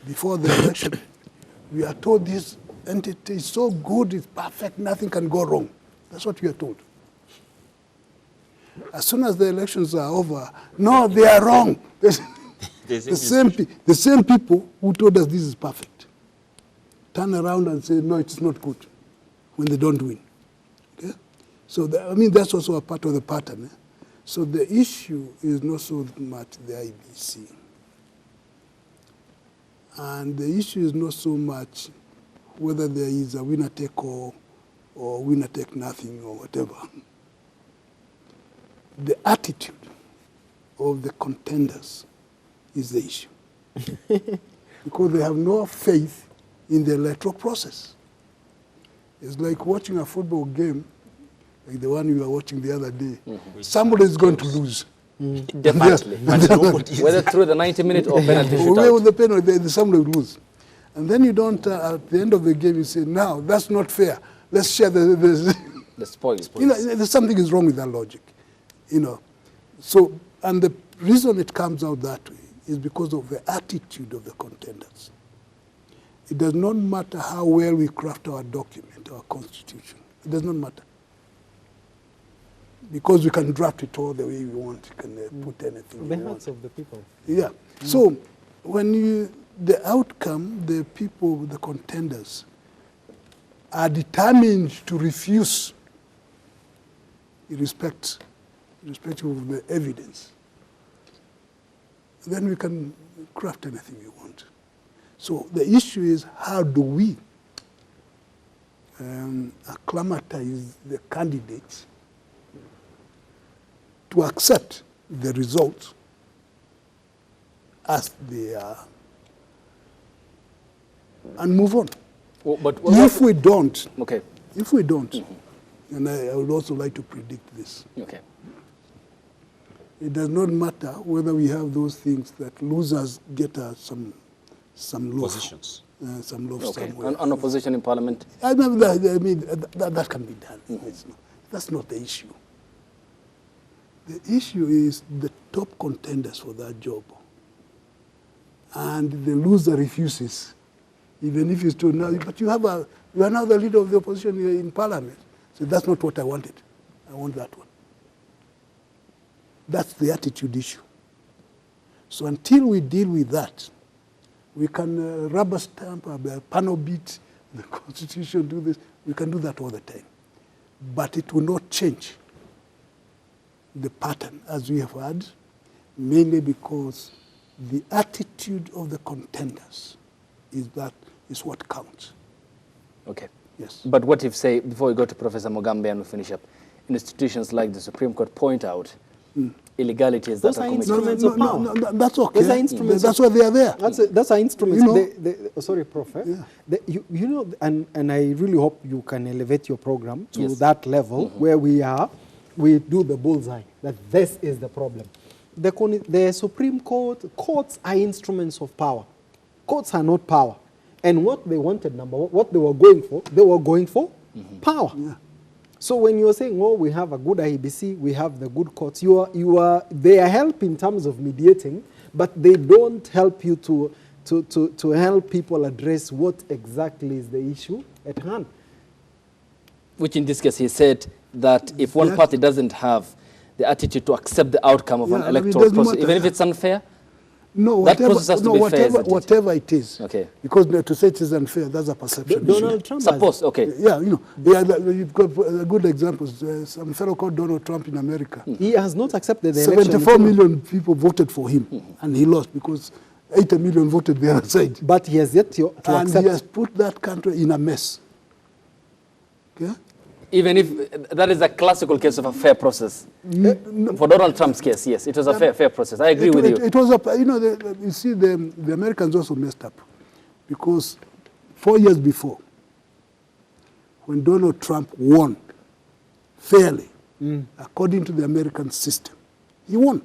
Before the election, we are told this entity is so good, it's perfect, nothing can go wrong. That's what we are told. As soon as the elections are over, no, they are wrong. The same people who told us this is perfect turn around and say, no, it's not good when they don't win. Okay? So, that's also a part of the pattern. So the issue is not so much the IBC. And the issue is not so much whether there is a winner-take-all or winner-take-nothing or whatever. The attitude of the contenders is the issue. Because they have no faith in the electoral process. It's like watching a football game, like the one you were watching the other day. Somebody is going to lose. Definitely. Whether through the 90-minute or penalty shootout. With the penalty, somebody will lose. And then you don't, at the end of the game, you say, now, that's not fair. Let's share the spoils. You know, there's something is wrong with that logic. You know. So, and the reason it comes out that way is because of the attitude of the contenders. It does not matter how well we craft our document, our constitution. It does not matter. Because we can draft it all the way we want. You can put anything The you hearts want. of the people. Yeah. So when the outcome, the people, the contenders, are determined to refuse irrespective of the evidence, then we can craft anything we want. So the issue is, how do we acclimatize the candidates to accept the results as they are and move on. Well, but If we don't, okay. and I would also like to predict this, Okay. it does not matter whether we have those things that losers get some loaf. Positions. Some loaf Okay. somewhere. On opposition in parliament. I mean, that can be done. That's not the issue. The issue is the top contenders for that job. And the loser refuses, even if he's told, now, but you are now the leader of the opposition in parliament. So that's not what I wanted. I want that one. That's the attitude issue. So until we deal with that, we can rubber stamp, panel beat the Constitution, do this. We can do that all the time. But it will not change the pattern as we have had, mainly because the attitude of the contenders is what counts. Okay. Yes. But what if, say, before we go to Professor Mugambe and we finish up, institutions like the Supreme Court point out illegalities Those that are are committed? instruments of power. No, that's okay. Those are instruments That's why they are there. That's our instruments. You know, Sorry, Prof. Yeah. You know, and I really hope you can elevate your program to Yes. that level where we do the bullseye, that this is the problem. The Supreme courts are instruments of power. Courts are not power. And what they wanted, what they were going for power. Yeah. So when you're saying, oh, we have a good IEBC, we have the good courts, they are help in terms of mediating, but they don't help you to help people address what exactly is the issue at hand. Which in this case, he said that if one party doesn't have the attitude to accept the outcome of an electoral process, even if it's unfair, no, that process has to be fair, isn't it? whatever it is. Okay. Because to say it is unfair, that's a perception. Donald Trump suppose, okay. Yeah, you've got good examples. Some fellow called Donald Trump in America. He has not accepted the election. 74 million people voted for him, and he lost because 80 million voted the other side. But he has yet to And accept. he has put that country in a mess. Okay? Even if that is a classical case of a fair process. For Donald Trump's case, yes, it was a fair process. I agree with you. It was you see, the Americans also messed up because 4 years before, when Donald Trump won fairly, according to the American system, he won.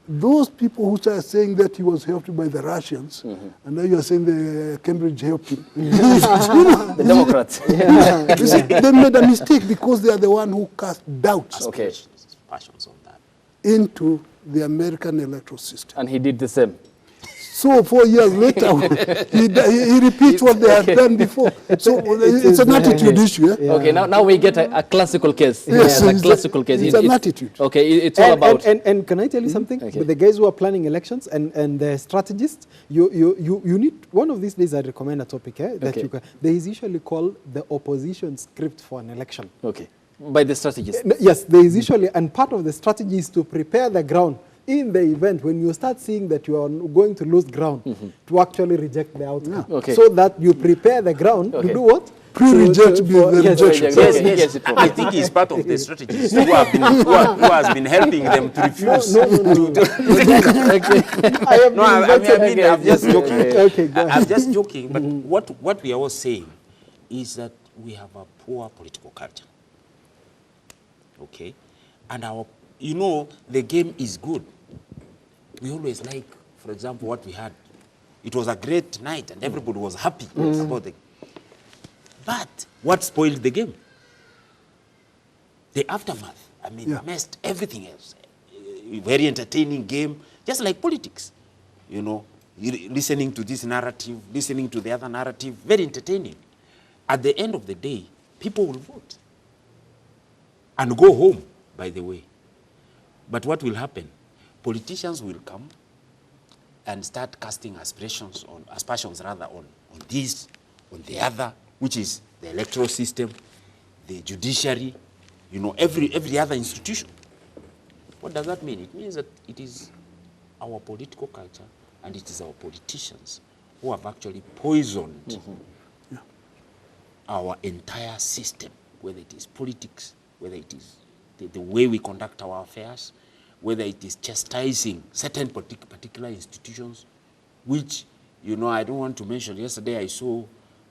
Those people who are saying that he was helped by the Russians, and now you are saying the Cambridge helped him. The Democrats. You see, they made a mistake because they are the one who cast doubts Okay. Passions on that. into the American electoral system. And he did the same. So 4 years later, he repeats what they had done before. So it's an attitude issue. Eh? Yeah. Okay, now we get a classical case. Yes, a it's classical case. It's an attitude. Okay, it's all about. And can I tell you something? Okay. With the guys who are planning elections and the strategists, you need, one of these days I recommend a topic that Okay. you can, there is usually called the opposition script for an election. Okay, by the strategist. Yes, there is usually, and part of the strategy is to prepare the ground in the event when you start seeing that you are going to lose ground to actually reject the outcome. Okay. So that you prepare the ground Okay. to do what? Pre-reject me, the yes, rejection. Yes. I think he's part of the strategists who has been helping them to refuse. No. I'm just joking. Okay, go ahead. I'm just joking. But what we are all saying is that we have a poor political culture. Okay, and the game is good. We always like, for example, what we had. It was a great night, and everybody was happy about it. But what spoiled the game? The aftermath. I mean, messed everything else. Very entertaining game, just like politics. Listening to this narrative, listening to the other narrative, very entertaining. At the end of the day, people will vote and go home, by the way. But what will happen? Politicians will come and start casting aspersions on this, on the other, which is the electoral system, the judiciary, every other institution. What does that mean? It means that it is our political culture and it is our politicians who have actually poisoned our entire system, whether it is politics, whether it is the way we conduct our affairs, whether it is chastising certain particular institutions, which, I don't want to mention. Yesterday I saw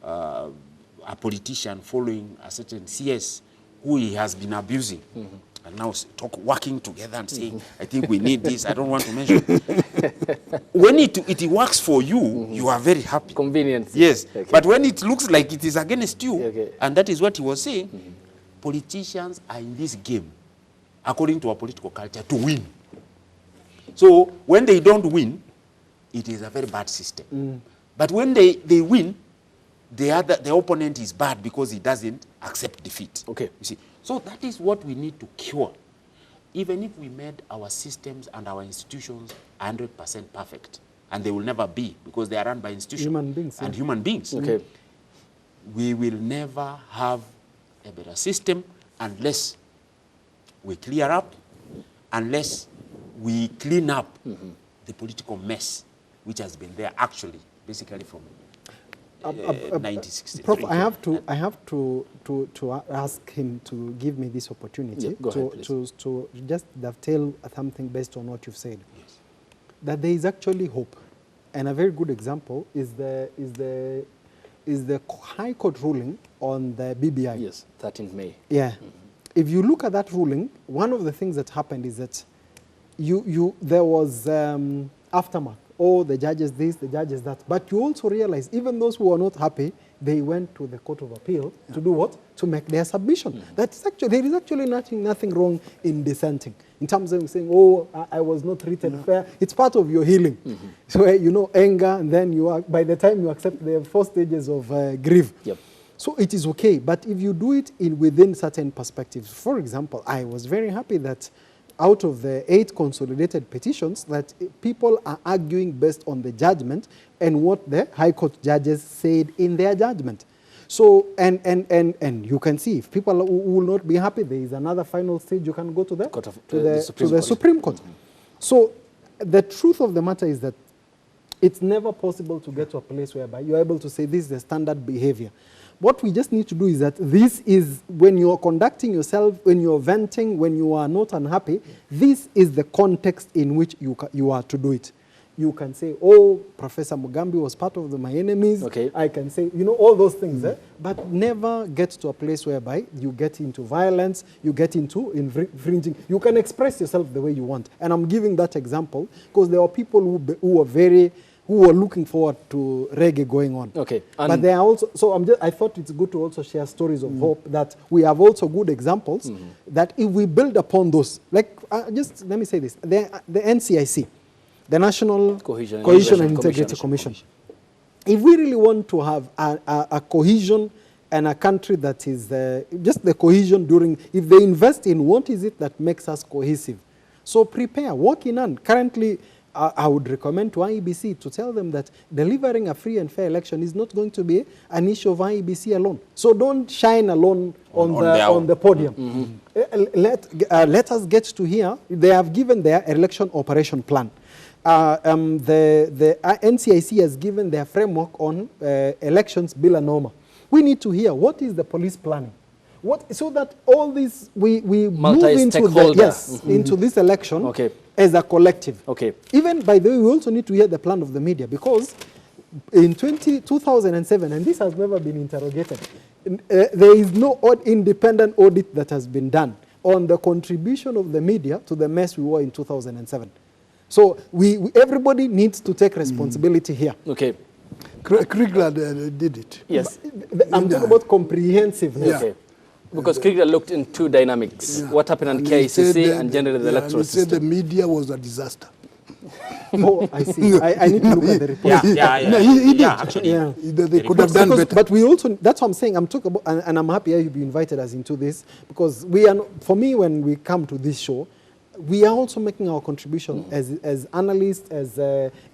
a politician following a certain CS who he has been abusing. And now working together and saying, I think we need this. I don't want to mention. When it works for you, you are very happy. Convenience. Yes. Okay. But when it looks like it is against you, Okay. and that is what he was saying, politicians are in this game, according to our political culture, to win. So when they don't win, it is a very bad system. But when they win, the opponent is bad because he doesn't accept defeat. Okay. You see, so that is what we need to cure. Even if we made our systems and our institutions 100% perfect, and they will never be because they are run by institutions Human beings, and human beings. Okay. We will never have a better system unless we clear up, unless we clean up the political mess which has been there actually, basically from 1963. Prof, I have to ask him to give me this opportunity Go ahead, to just dovetail something based on what you've said. Yes. That there is actually hope, and a very good example is the High Court ruling on the BBI. Yes, 13th May. Yeah. If you look at that ruling, one of the things that happened is that there was aftermath. Oh, the judges this, the judges that. But you also realize, even those who are not happy, they went to the Court of Appeal to do what? To make their submission. That's there is actually nothing wrong in dissenting. In terms of saying, oh, I was not treated fair. It's part of your healing. So, anger, and then by the time you accept the 4 stages of grief. Yep. So it is okay. But if you do it within certain perspectives, for example, I was very happy that out of the 8 consolidated petitions, that people are arguing based on the judgment and what the High Court judges said in their judgment. So, and you can see, if people who will not be happy, there is another final stage. You can go to the Supreme Court. So the truth of the matter is that it's never possible to get to a place whereby you're able to say this is the standard behavior. What we just need to do is that this is, when you're conducting yourself, when you're venting, when you are not unhappy, this is the context in which you are to do it. You can say, oh, Professor Mugambi was part of my enemies. Okay. I can say, all those things. But never get to a place whereby you get into violence, you get into infringing. You can express yourself the way you want. And I'm giving that example because there are people who are looking forward to reggae going on. Okay. But there are also, I thought it's good to also share stories of hope, that we have also good examples, that if we build upon those, like, just let me say this, the NCIC, the National Cohesion and Integrity Commission. If we really want to have a cohesion and a country that is just the cohesion if they invest in what is it that makes us cohesive. So prepare, work in hand. Currently, I would recommend to IEBC to tell them that delivering a free and fair election is not going to be an issue of IEBC alone. So don't shine alone on the podium. Let us get to here. They have given their election operation plan. The NCIC has given their framework on elections bill and norma. We need to hear what is the police planning. So that all this, we move into this election as a collective. Even, by the way, we also need to hear the plan of the media, because in 2007, and this has never been interrogated, there is no independent audit that has been done on the contribution of the media to the mess we were in 2007. So everybody needs to take responsibility here. Kriegler did it. Yes. I'm talking about comprehensiveness. Yeah. Because Kriegler looked in two dynamics. What happened on KICC and generally the electoral system. He said the media was a disaster. Oh, I see. I need to look at the report. He did. Actually, they could have done better. But we also, that's what I'm saying. I'm talking about, and I'm happy you be invited us into this, because we are, for me, when we come to this show, we are also making our contribution as analysts, as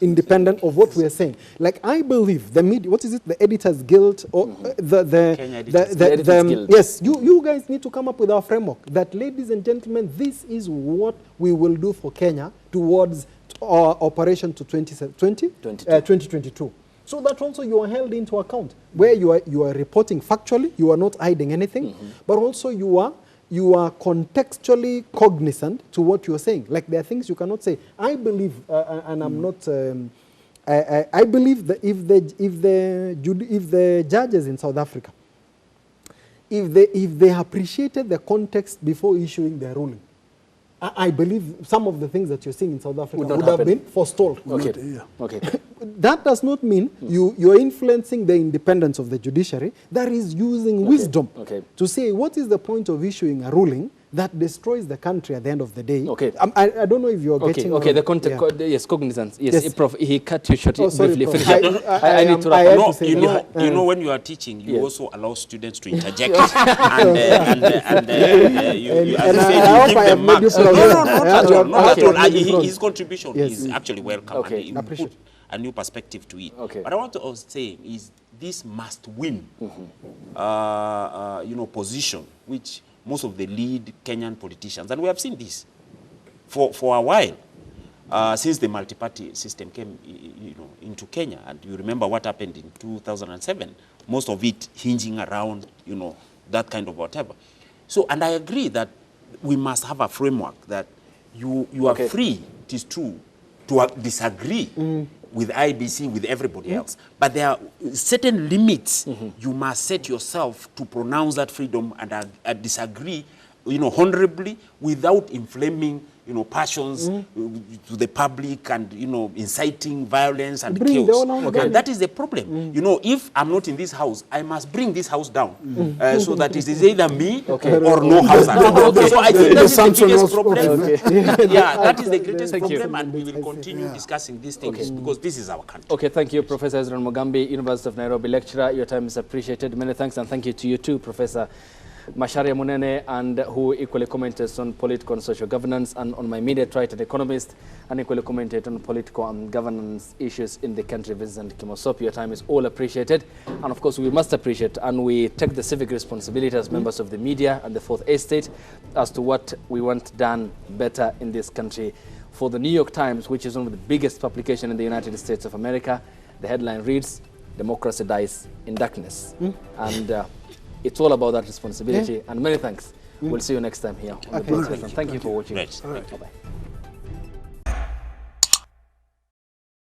independent of what we are saying. Like, I believe the media, what is it, the Editors Guild, or the Editors Guild. Yes, you guys need to come up with our framework that, ladies and gentlemen, this is what we will do for Kenya towards our operation to 2022. So that also you are held into account, where you are reporting factually, you are not hiding anything, but also you are contextually cognizant to what you are saying. Like, there are things you cannot say. I believe, and I'm not, I believe that if the judges in South Africa, if they appreciated the context before issuing their ruling, I believe some of the things that you're seeing in South Africa would have been forestalled. That does not mean you're influencing the independence of the judiciary. That is using wisdom to say, what is the point of issuing a ruling that destroys the country at the end of the day? I don't know if you're getting... the context, yes, cognizance. Yes, Prof, he cut you short briefly. I need to wrap. You know, when you are teaching, you also allow students to interject. And I hope I have made you proud. Not at all. His contribution is actually welcome. And he put a new perspective to it. But I want to also say is this must win, position, which most of the lead Kenyan politicians, and we have seen this for a while, since the multi-party system came into Kenya. And you remember what happened in 2007, most of it hinging around, that kind of whatever. So, and I agree that we must have a framework that you are free, it is true, to disagree with IBC, with everybody else. But there are certain limits you must set yourself to pronounce that freedom and disagree, honorably, without inflaming, passions to the public and, inciting violence and chaos. And that is the problem. If I'm not in this house, I must bring this house down so that it is either me or no house at all. So I think that is the biggest problem. That is the greatest problem, and we will continue discussing these things because this is our country. Thank you, Professor Ezron Mugambi, University of Nairobi lecturer. Your time is appreciated. Many thanks, and thank you to you too, Professor Macharia Munene, and who equally commented on political and social governance, and on my immediate right, an economist, and equally commented on political and governance issues in the country, Vincent Kimosop. Your time is all appreciated, and of course we must appreciate, and we take the civic responsibility as members of the media and the Fourth Estate as to what we want done better in this country. For the New York Times, which is one of the biggest publications in the United States of America, the headline reads, "Democracy dies in darkness." And it's all about that responsibility. And many thanks. We'll see you next time here on the broadcast. Thank you for watching. Bye-bye.